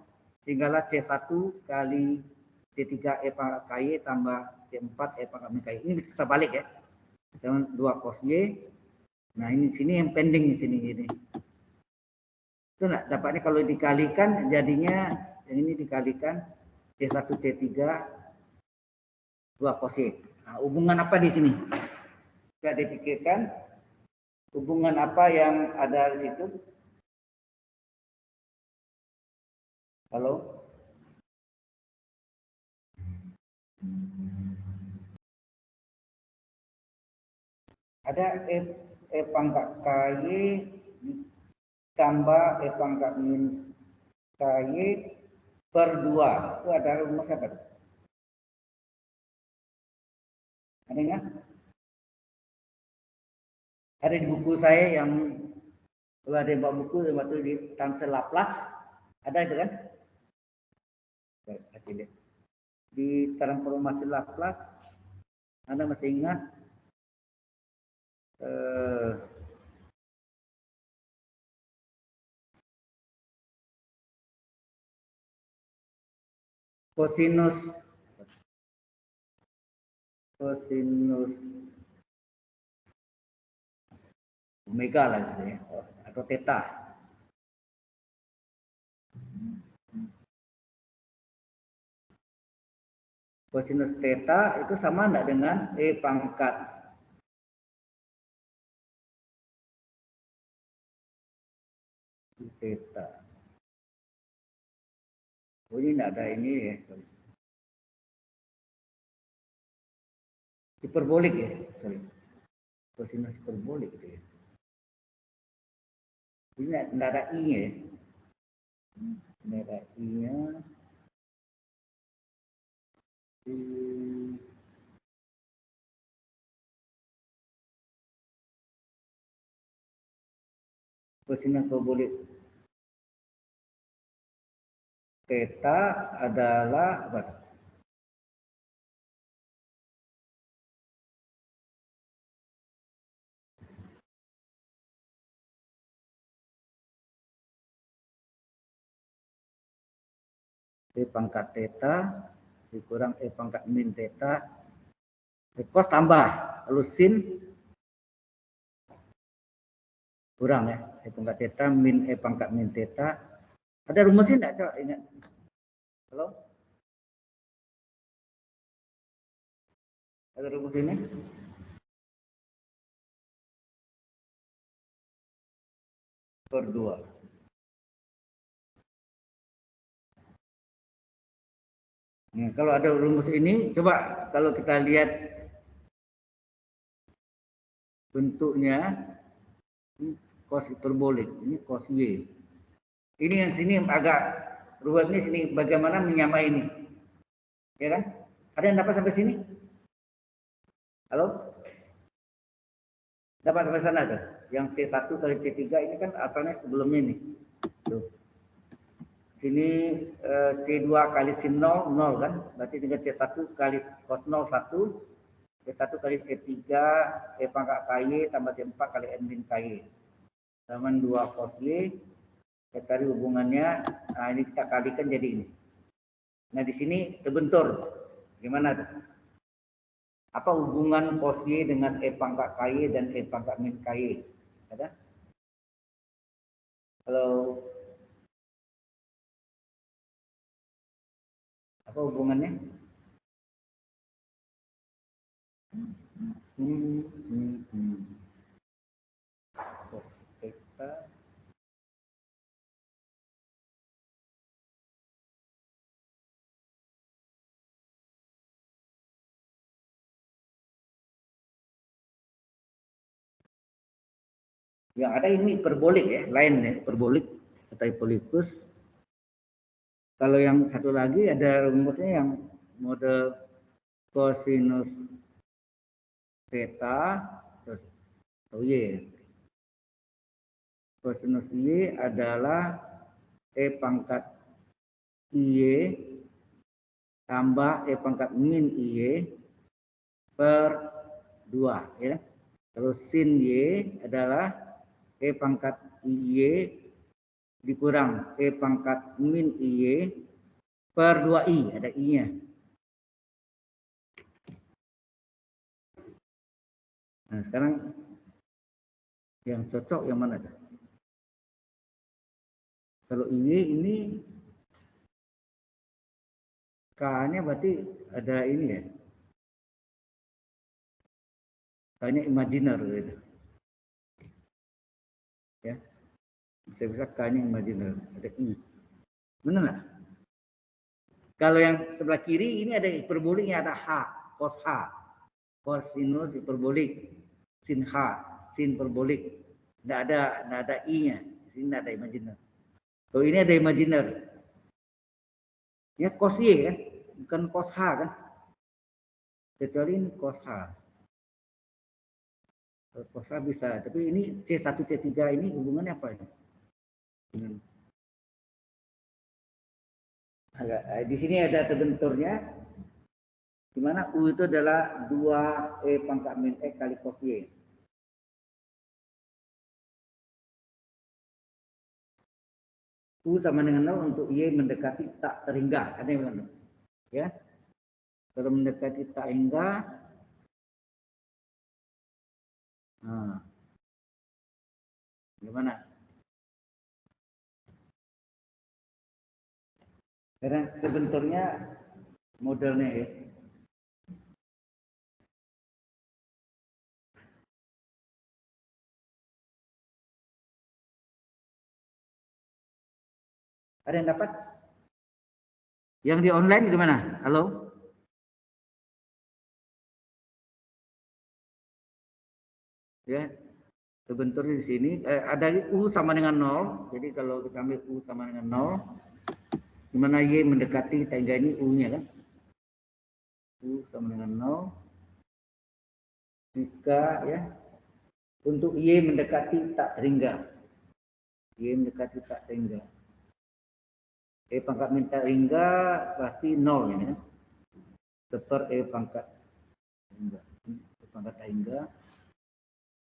tinggallah C1 kali C3 E pangkat KY tambah C4 E pangkat min KY. Ini bisa balik ya. Dengan 2 cos Y. Nah, ini sini yang pending di sini ini. Itu enggak dapatnya kalau dikalikan jadinya yang ini dikalikan C1 C3 2 cos Y. Nah, hubungan apa di sini? Bisa dipikirkan hubungan apa yang ada di situ? Halo? Ada E pangkat KY tambah E pangkat min KY per 2. Itu ada rumus apa? Ada nggak? Ada di buku saya yang kalau ada yang bawa buku waktu di Tansel Laplace ada itu kan? Kasih lihat. Di transformasi Laplace Anda masih ingat kosinus omega lah gitu ya, atau theta. Kosinus theta itu sama enggak dengan E pangkat theta. Oh, ini enggak ada ini ya. Hiperbolik ya. Sorry. Kosinus hiperbolik gitu ya. Ini enggak ada I-nya ya. Ini ada I-nya. Kosinus hiperbolik theta adalah apa? E pangkat theta dikurang E pangkat min theta. Cos tambah, lalu sin kurang ya. E pangkat theta min E pangkat min theta. Ada rumusnya enggak, coba ingat? Halo? Ada rumus ini? Per 2. Nah, kalau ada rumus ini, coba kalau kita lihat bentuknya, ini cos hiperbolik, ini cos Y. Ini yang sini agak ruwet nih, sini bagaimana menyamai ini. Ya kan? Ada yang dapat sampai sini? Halo? Dapat sampai sana tuh. Yang C1 kali C3 ini kan asalnya sebelumnya nih. Tuh. Sini C2 kali sin 0, 0 kan? Berarti dengan C1 kali cos 0, 1. C1 kali C3, E pangkat KY tambah C4 kali N min KY. Sama 2 cos Y. Kita cari hubungannya. Nah, ini kita kalikan jadi ini. Nah, di sini terbentur. Gimana tuh? Apa hubungan cos Y dengan E pangkat KY dan E pangkat min KY? Ada? Halo? Apa hubungannya? Cos theta yang ada ini hiperbolik ya, lain ya, hiperbolik atau hipolikus. Kalau yang satu lagi ada rumusnya yang model cosinus theta terus Y. Cosinus Y adalah E pangkat IY tambah E pangkat min IY per 2 ya. Terus sin Y adalah E pangkat IY dikurang E pangkat min IY per 2I, ada I-nya. Nah, sekarang yang cocok yang mana? Kalau IY ini K-nya berarti ada ini ya. K-nya imajiner gitu. Ya. Bisa-bisa K-nya imajiner, ada I. Benar nggak? Kalau yang sebelah kiri ini ada hiperboliknya, ada H, cos H. Cosinus hiperbolik, sin H, sin perbolik. Nggak ada I-nya. Di sini nggak ada imajiner. Kalau ini ada imajiner. Ya cos Y kan, bukan cos H kan. Kecuali ini cos H. Cos H bisa, tapi ini C1, C3 ini hubungannya apa ini? Di sini ada terbenturnya, di mana U itu adalah 2E pangkat min X kali cos Y. U sama dengan 0 untuk Y mendekati tak terhingga. Ada yang bilang, ya. Kalau mendekati tak hingga, nah, gimana? Karena terbenturnya modelnya ya. Ada yang dapat? Yang di online gimana? Halo? Ya, terbentur di sini. Ada U sama dengan 0. Jadi kalau kita ambil U sama dengan 0, di mana Y mendekati tangga ini U-nya kan? U sama dengan 0. Jika ya, untuk Y mendekati tak terhingga. Y mendekati tak terhingga. E pangkat min tak hingga pasti 0 ini kan. Per E pangkat hingga. E pangkat tak hingga.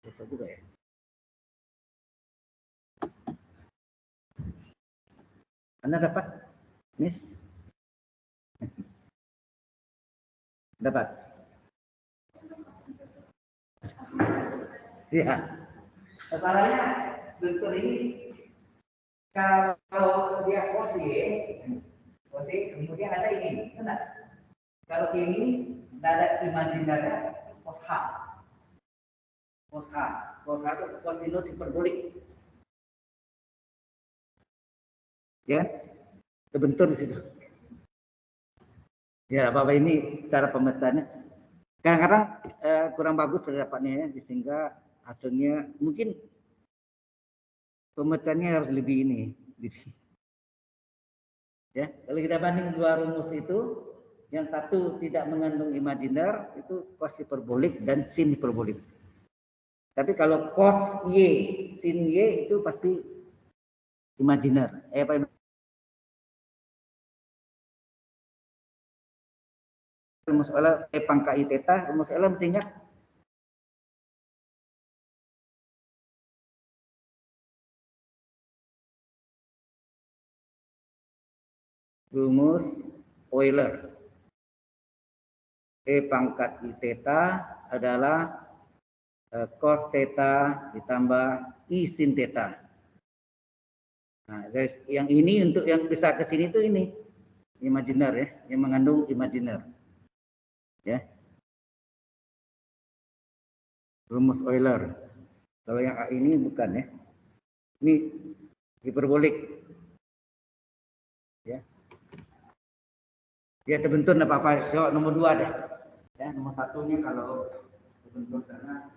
Susah juga ya. Anda dapat? Miss? Dapat? Ya. Masalahnya bentuk ini kalau dia pos kemudian ada ini, benar? Kalau ini tidak ada imajinarnya, pos H. Pos H itu kosinus hiperbolik. Ya, terbentur di situ. Ya, apa-apa ini cara pemecahannya. Kadang-kadang kurang bagus pendapatnya ya, sehingga hasilnya mungkin pemecahannya harus lebih ini. Ya, kalau kita banding dua rumus itu, yang satu tidak mengandung imajiner itu cos hiperbolik dan sin hiperbolik. Tapi kalau cos Y, sin Y itu pasti imajiner. Rumus Euler E pangkat I theta, rumus Euler mesti ingat. Rumus Euler E pangkat I theta adalah cos theta ditambah I sin theta. Nah, guys, yang ini untuk yang bisa ke sini tuh ini imajiner ya, yang mengandung imajiner. Ya. Rumus Euler. Kalau yang A ini bukan ya. Ini hiperbolik. Ya. Dia terbentur enggak apa-apa. Coba nomor 2 deh. Ya, nomor 1-nya kalau terbentur karena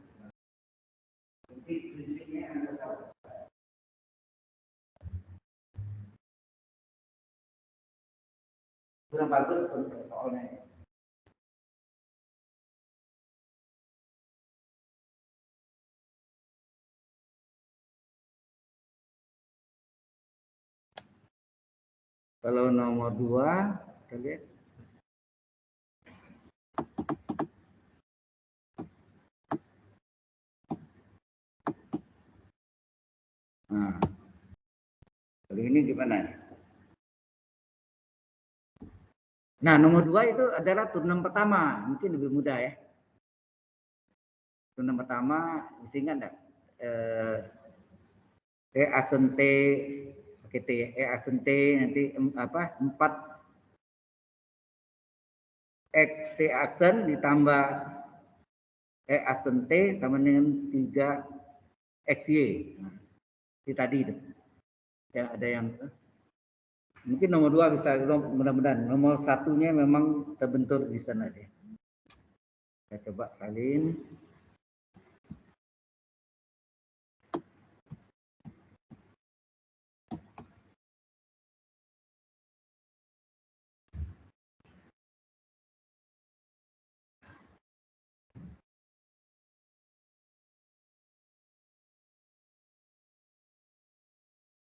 prinsipnya Anda tahu. Kurang bagus untuk soalnya. Kalau nomor 2, kita lihat. Nah, kali ini gimana? Nah, nomor 2 itu adalah turunan pertama. Mungkin lebih mudah ya. Turunan pertama, mesti ingat enggak? E asen T, pakai T ya. E asen T nanti apa? 4 X T asen ditambah E asen T sama dengan 3 XY. Nah, itu tadi itu. Ya, ada yang mungkin nomor 2 bisa, mudah-mudahan. Nomor 1-nya memang terbentur di sana dia. Saya coba salin.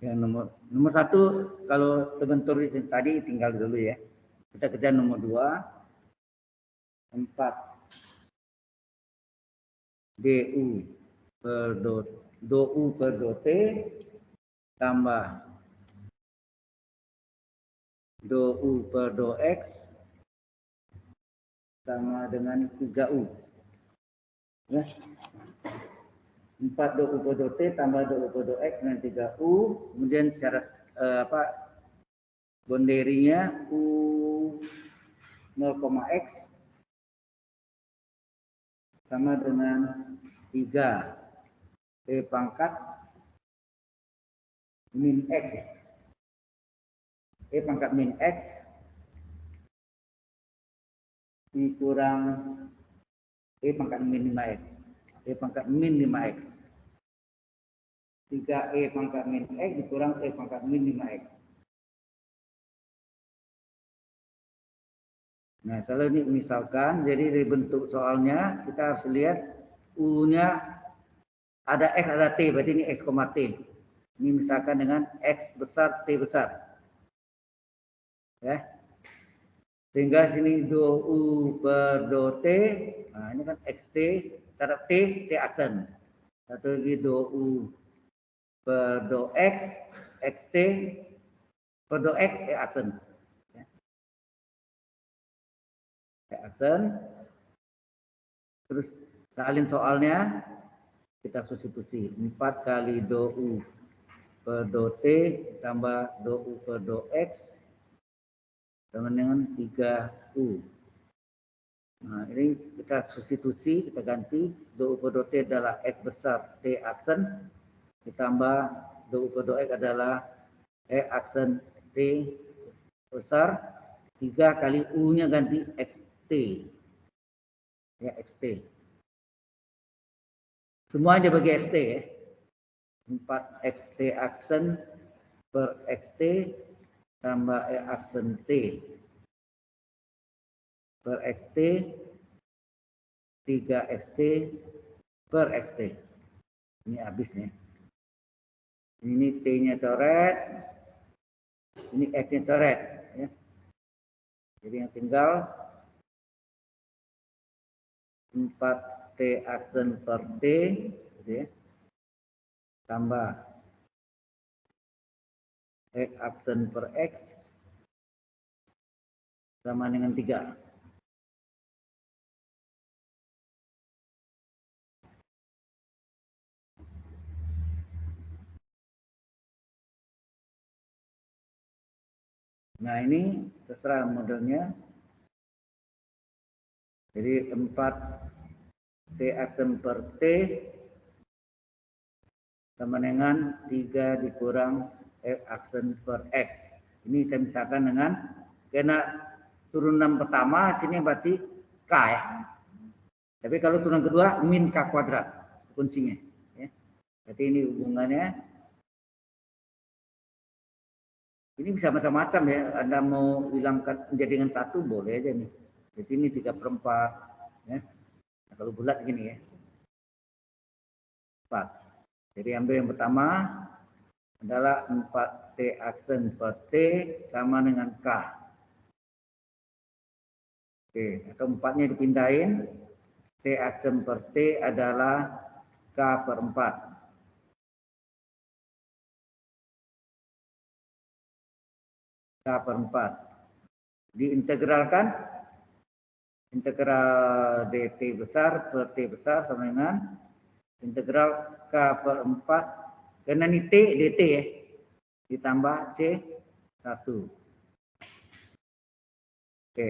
Ya, nomor 1 kalau terbentur tadi tinggal dulu ya. Kita kerja nomor 2. 4 DU per do U per do T tambah do U per do X sama dengan 3U. Ya. 4 do U per do T tambah do U per do X dengan 3U. Kemudian syarat boundary-nya U 0,X sama dengan 3 E pangkat min X. E pangkat min X dikurang E pangkat min 5X. E pangkat min 5X. 3E pangkat min X dikurang E pangkat min 5X. Nah, kalau ini misalkan, jadi dari bentuk soalnya kita harus lihat U-nya ada X, ada T, berarti ini X, T. Ini misalkan dengan X besar, T besar. Ya. Sehingga sini do U per do T, nah ini kan XT, terhadap T aksen. Satu lagi do U per do X, XT, per do X, aksen. Aksen. Terus salin soalnya, kita substitusi. 4 kali do U per do T, tambah do U per do X, sama dengan 3U. Nah, ini kita substitusi, kita ganti. Do U per do T adalah X besar T aksen, ditambah do U per do X adalah X aksen T besar, 3 kali U-nya ganti XT. Ya, XT. Semuanya bagi XT ya. 4 XT aksen per XT tambah aksen T per XT 3 XT per XT. Ini habis nih. Ini T-nya coret, ini X-nya coret. Ya. Jadi yang tinggal 4 T aksen per T, gitu ya. Tambah X aksen per X sama dengan 3. Nah ini terserah modelnya. Jadi 4 T aksen per T sama dengan 3 dikurang X aksen per X. Ini kita misalkan dengan, karena turunan pertama sini berarti K ya. Tapi kalau turunan kedua min K kuadrat kuncinya. Ya. Jadi ini hubungannya. Ini bisa macam-macam ya. Anda mau hilangkan menjadikan 1 boleh aja nih. Jadi ini 3/4. Ya. Nah, kalau bulat gini ya. 4. Jadi ambil yang pertama adalah 4 T aksen per T sama dengan K. Oke, atau 4-nya dipindahin. T aksen per T adalah K per 4. K per 4. Diintegralkan. Integral dt besar per T besar sama dengan integral K per 4. Karena ini T, dt ya. Ditambah C1. Oke,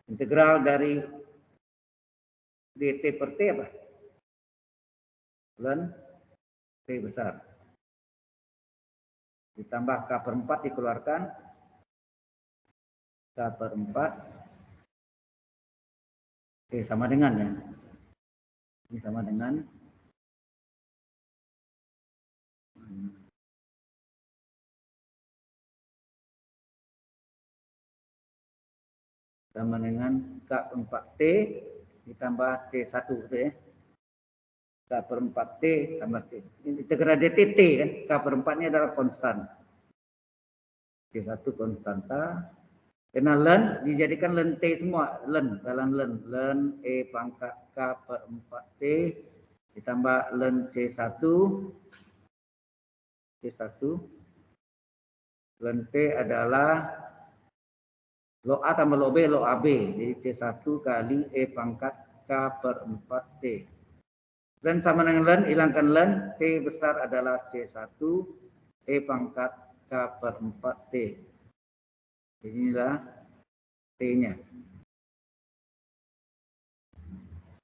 integral dari dt per T apa? Ln T besar. Ditambah K per 4 dikeluarkan. K per 4. Oke, sama dengan ya. Ini sama dengan K4T ditambah C1 gitu ya. K4T tambah T. Integral DT kan. K4-nya adalah konstan. C1 konstanta. Karena ln dijadikan ln T semua. Ln dalam ln E pangkat K4T ditambah ln C1. Ln T adalah log A tambah log B, log AB. Jadi C1 kali E pangkat K/4T. Dan sama dengan ln, hilangkan ln, T besar adalah C1, E pangkat K/4T. Inilah T-nya.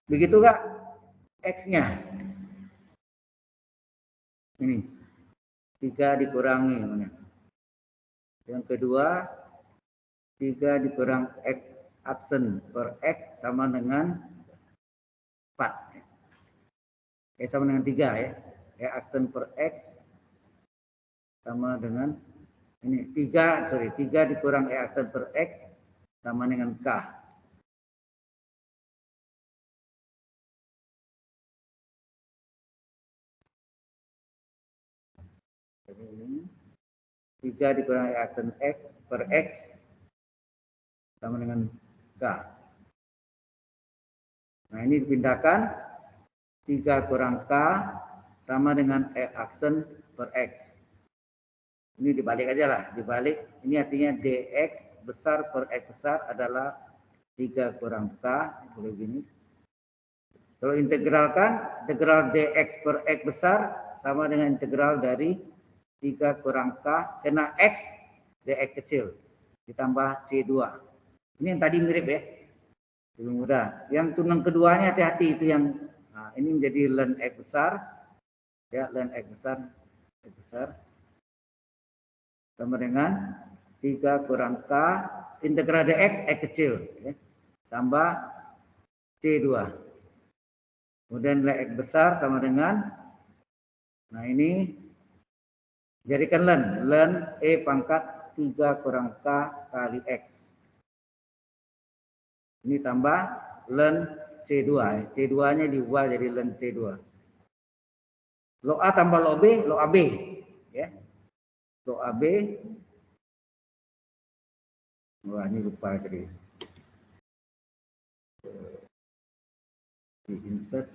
Begitu Kak, X-nya. Ini, 3 dikurangi. Yang kedua, 3 dikurang X aksen per X sama dengan 4. Sama dengan 3 ya. X aksen per X sama dengan ini 3 dikurang X aksen per X sama dengan K. Jadi ini 3 dikurang X aksen X per X sama dengan K. Nah, ini dipindahkan 3 kurang K sama dengan E aksen per X. Ini dibalik aja lah, dibalik. Ini artinya DX besar per X besar adalah 3 kurang K, boleh gini. Kalau integralkan, integral DX per X besar sama dengan integral dari 3 kurang K, kena X, DX kecil, ditambah C2. Ini yang tadi mirip ya, lebih mudah. Yang tunang keduanya hati-hati, itu yang, nah, ini menjadi ln X besar, ya, ln X besar, sama dengan 3 kurang K, integral DX, X kecil, ya, tambah C2. Kemudian nilai X besar sama dengan, nah ini jadikan ln E pangkat 3 kurang K kali X. Ini tambah ln C2. C2-nya diubah jadi ln C2. Log A tambah log B, log AB. Ya. Log AB. Wah, ini lupa tadi. Di insert.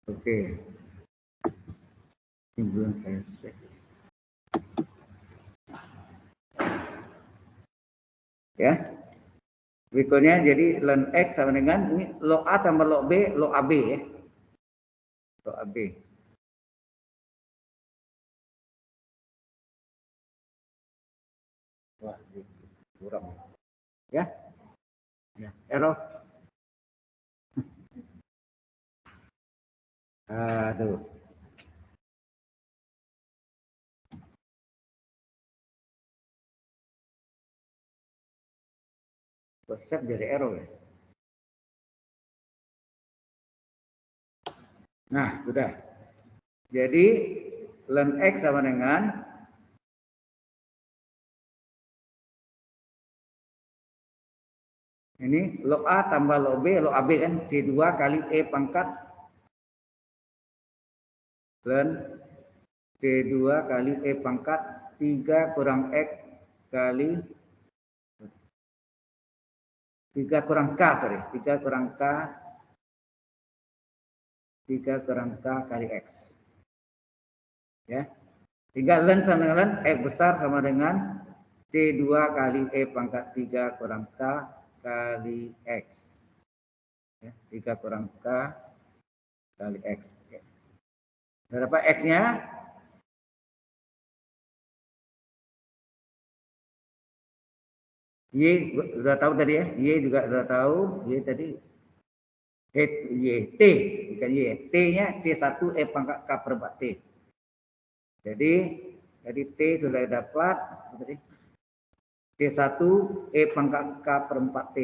Oke. Ini belum saya save. Ya. Berikutnya jadi ln X sama dengan ini log A tambah log B, log AB ya. Log AB. Wah, kurang. Ya. Ya, error. Aduh. Save jadi error ya. Nah, sudah. Jadi ln X sama dengan ini log A tambah log B, log AB kan C2 kali E pangkat ln C2 kali E pangkat 3 kurang X kali 3 kurang K, sorry. 3 kurang K 3 kurang K kali X. Ya. Tinggal ln sama dengan ln X besar sama dengan C2 kali E pangkat 3 kurang K kali X. Ya, 3 kurang K kali X. Ya. Berapa X-nya? Y sudah tahu tadi ya. Y juga sudah tahu. Y tadi. Y. T. Bukan Y. T-nya C1 E pangkat K per 4 T. Jadi T sudah dapat. C1 E pangkat K per 4 T.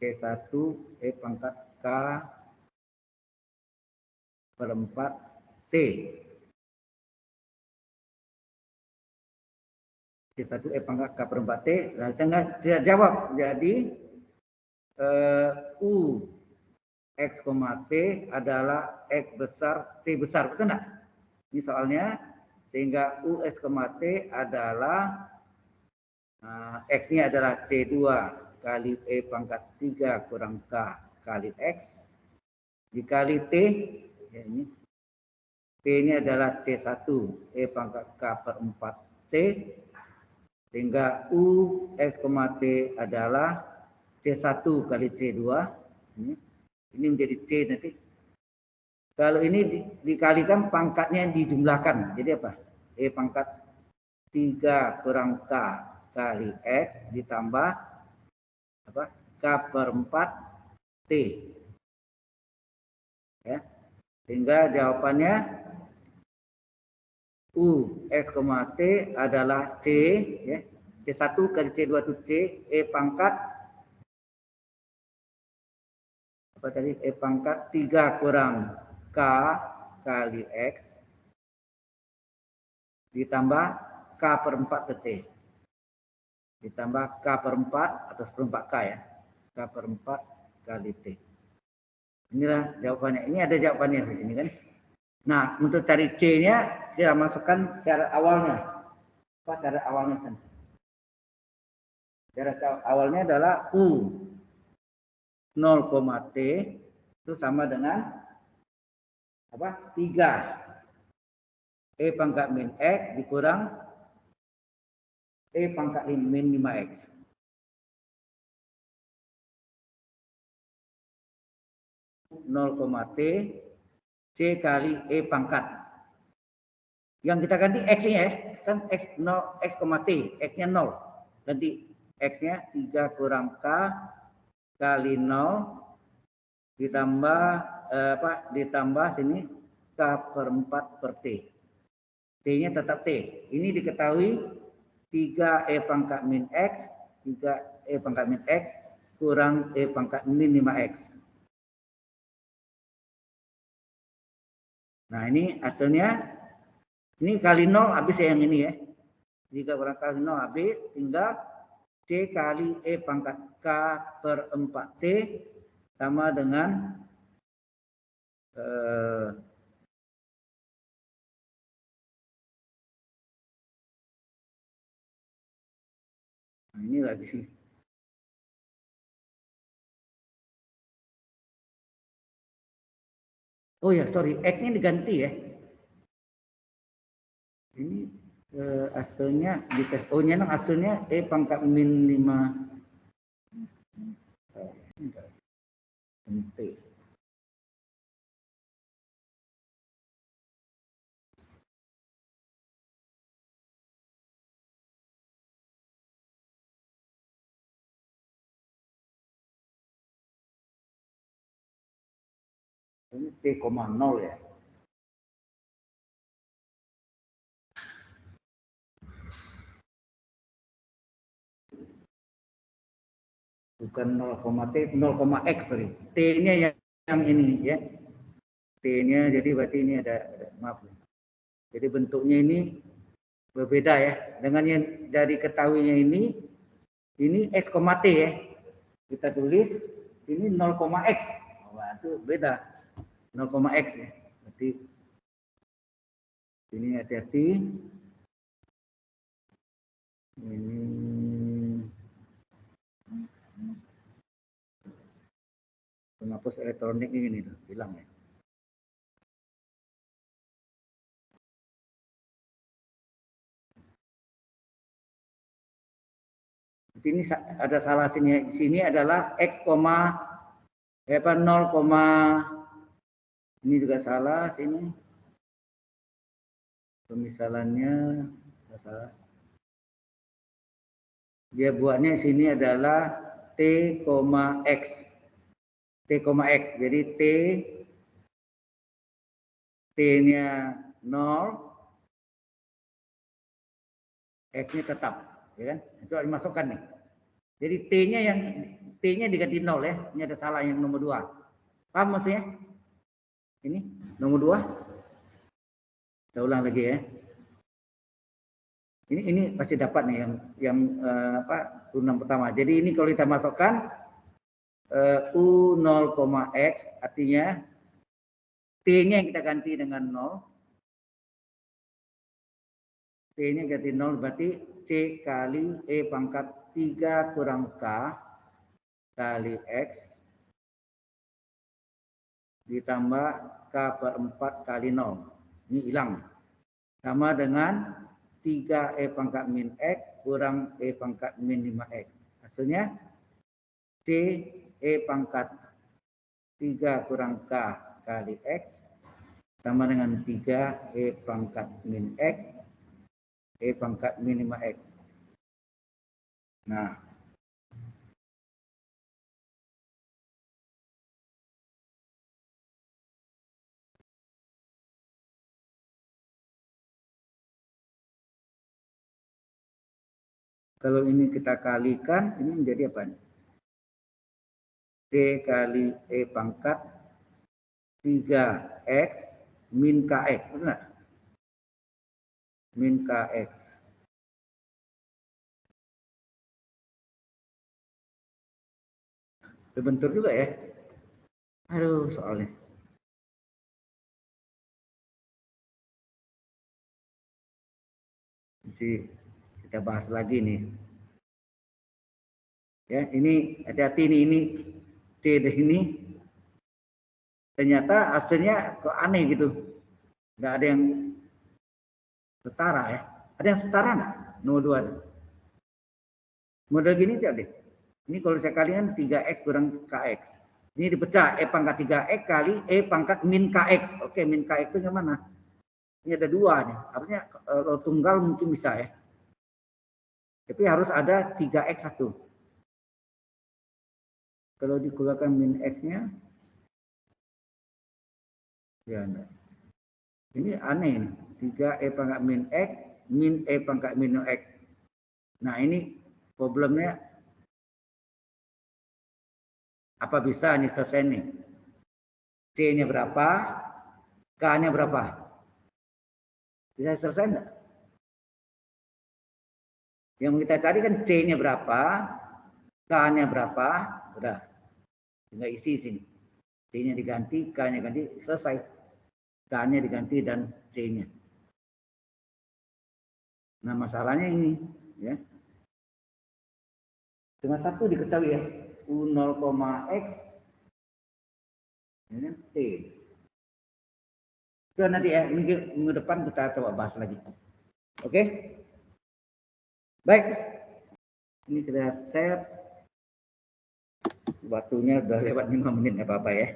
C1 E pangkat K per 4 T. C1 E pangkat K per 4 T. Nah, tidak jawab. Jadi U X, T adalah X besar, T besar. Betul enggak? Ini soalnya. Sehingga U X, T adalah X-nya adalah C2 kali E pangkat 3 kurang K kali X dikali T, ya ini. T-nya adalah C1 E pangkat K per 4 T, sehingga U X, T adalah C1 kali C2, ini menjadi C nanti. Kalau ini dikalikan pangkatnya dijumlahkan, jadi apa? E pangkat 3 kurang K kali X ditambah apa? K per 4 T. Ya. Sehingga jawabannya U X, T adalah C, ya. C1 kali C2 itu C, E pangkat apa tadi? E pangkat 3 kurang K kali X ditambah K per 4 ke T. ditambah K per 4 atau seperempat K ya. K per 4 kali T. Inilah jawabannya. Ini ada jawabannya di sini kan. Nah, untuk cari C-nya, kita masukkan syarat awalnya. Apa syarat awalnya? Syarat awalnya adalah U 0, T itu sama dengan apa? 3 E pangkat min X dikurang E pangkat min 5X. T C kali E pangkat. Yang kita ganti X-nya ya. Kan X 0, X, T. X-nya 0. Ganti X-nya 3 kurang K kali 0 ditambah ditambah sini K per 4 per T. T-nya tetap T. Ini diketahui 3 E pangkat min X, 3 E pangkat min X kurang E pangkat min 5X. Nah, ini hasilnya, ini kali 0 habis ya yang ini ya. 3 kurang kali 0 habis, tinggal C kali E pangkat K per 4T sama dengan nah ini lagi. Oh ya, sorry, X-nya diganti ya. Ini hasilnya di tes O-nya hasilnya E pangkat min 5 T. Ini T,0 ya. Bukan 0,T, 0,X sorry. T-nya yang ini ya. T-nya jadi berarti ini ada maaf. Jadi bentuknya ini berbeda ya. Dengan yang dari ketahuinya ini X, T ya. Kita tulis ini 0,X. Wah, itu beda. 0,X ya. Berarti ini hati-hati. Ini penghapus elektronik ini tuh, hilang ya. Ini ada salah sini. Di sini adalah X, 0, ini juga salah sini. Pemisalannya salah. Dia buatnya sini adalah T, X. T,X. Jadi T-nya 0, X-nya tetap, ya kan? Itu harus dimasukkan nih. Jadi T-nya diganti 0 ya. Ini ada salah yang nomor 2. Paham maksudnya? Ini nomor 2. Saya ulang lagi ya. Ini pasti dapat nih yang urunan pertama. Jadi ini kalau kita masukkan U 0,X artinya T-nya yang kita ganti dengan 0. T-nya ganti 0 berarti C kali E pangkat 3 kurang K kali X ditambah K per 4 kali 0. Ini hilang. Sama dengan 3 E pangkat min X kurang E pangkat min 5X. Hasilnya C E pangkat 3 kurang K kali X sama dengan 3 E pangkat min X E pangkat min 5X. Nah, kalau ini kita kalikan, ini menjadi apa? D kali E pangkat 3X min KX. Benar? Min KX. Terbentur juga ya. Aduh, soalnya. Mesti kita bahas lagi nih. Ya, ini hati-hati nih, ini C ini ternyata hasilnya kok aneh gitu. Nggak ada yang setara ya. Ada yang setara nggak? 02. Model gini aja deh. Ini kalau saya kalikan 3X kurang KX. Ini dipecah E pangkat 3X kali E pangkat min KX. Oke, min KX itu yang mana? Ini ada 2 nih. Harusnya kalau tunggal mungkin bisa ya. Tapi harus ada 3X 1. Kalau dikeluarkan min X-nya, ya enggak. Ini aneh nih. 3E pangkat min E pangkat min X. Nah ini problemnya. Apa bisa nih selesai nih? C-nya berapa? K-nya berapa? Bisa selesai enggak? Yang kita cari kan C-nya berapa? K-nya berapa? Udah. Tinggal isi sini. C-nya diganti, K-nya ganti, selesai. K-nya diganti dan C-nya. Nah masalahnya ini. Ya. Cuma satu diketahui ya. U0, X ini T. Itu nanti ya, minggu depan kita coba bahas lagi. Oke? Baik. Ini sudah share. Waktunya udah lewat 5 menit, nggak apa-apa ya.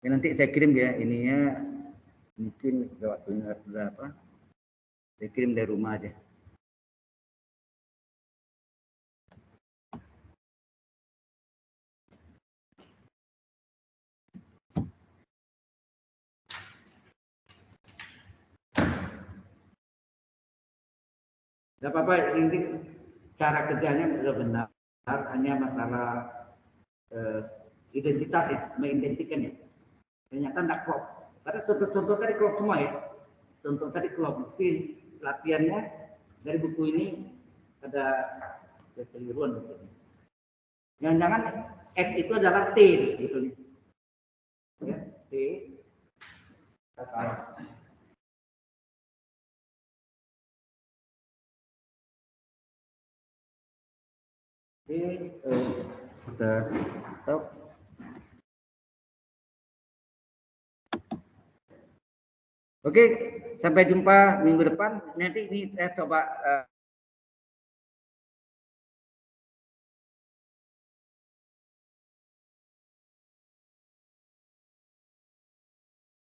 Ya nanti saya kirim ya ininya, mungkin waktunya sudah apa? Saya kirim dari rumah aja. Gak apa-apa, ini cara kerjanya sudah benar, hanya masalah identitas ya, mengidentikan ya. Ternyata tidak klop. Karena contoh-contoh tadi klop semua ya. Contoh tadi klop. Mungkin latihannya dari buku ini ada kekeliruan. Jangan-jangan X itu adalah T sebetulnya. Ya, T. Sudah stop. Oke, sampai jumpa minggu depan. Nanti ini saya coba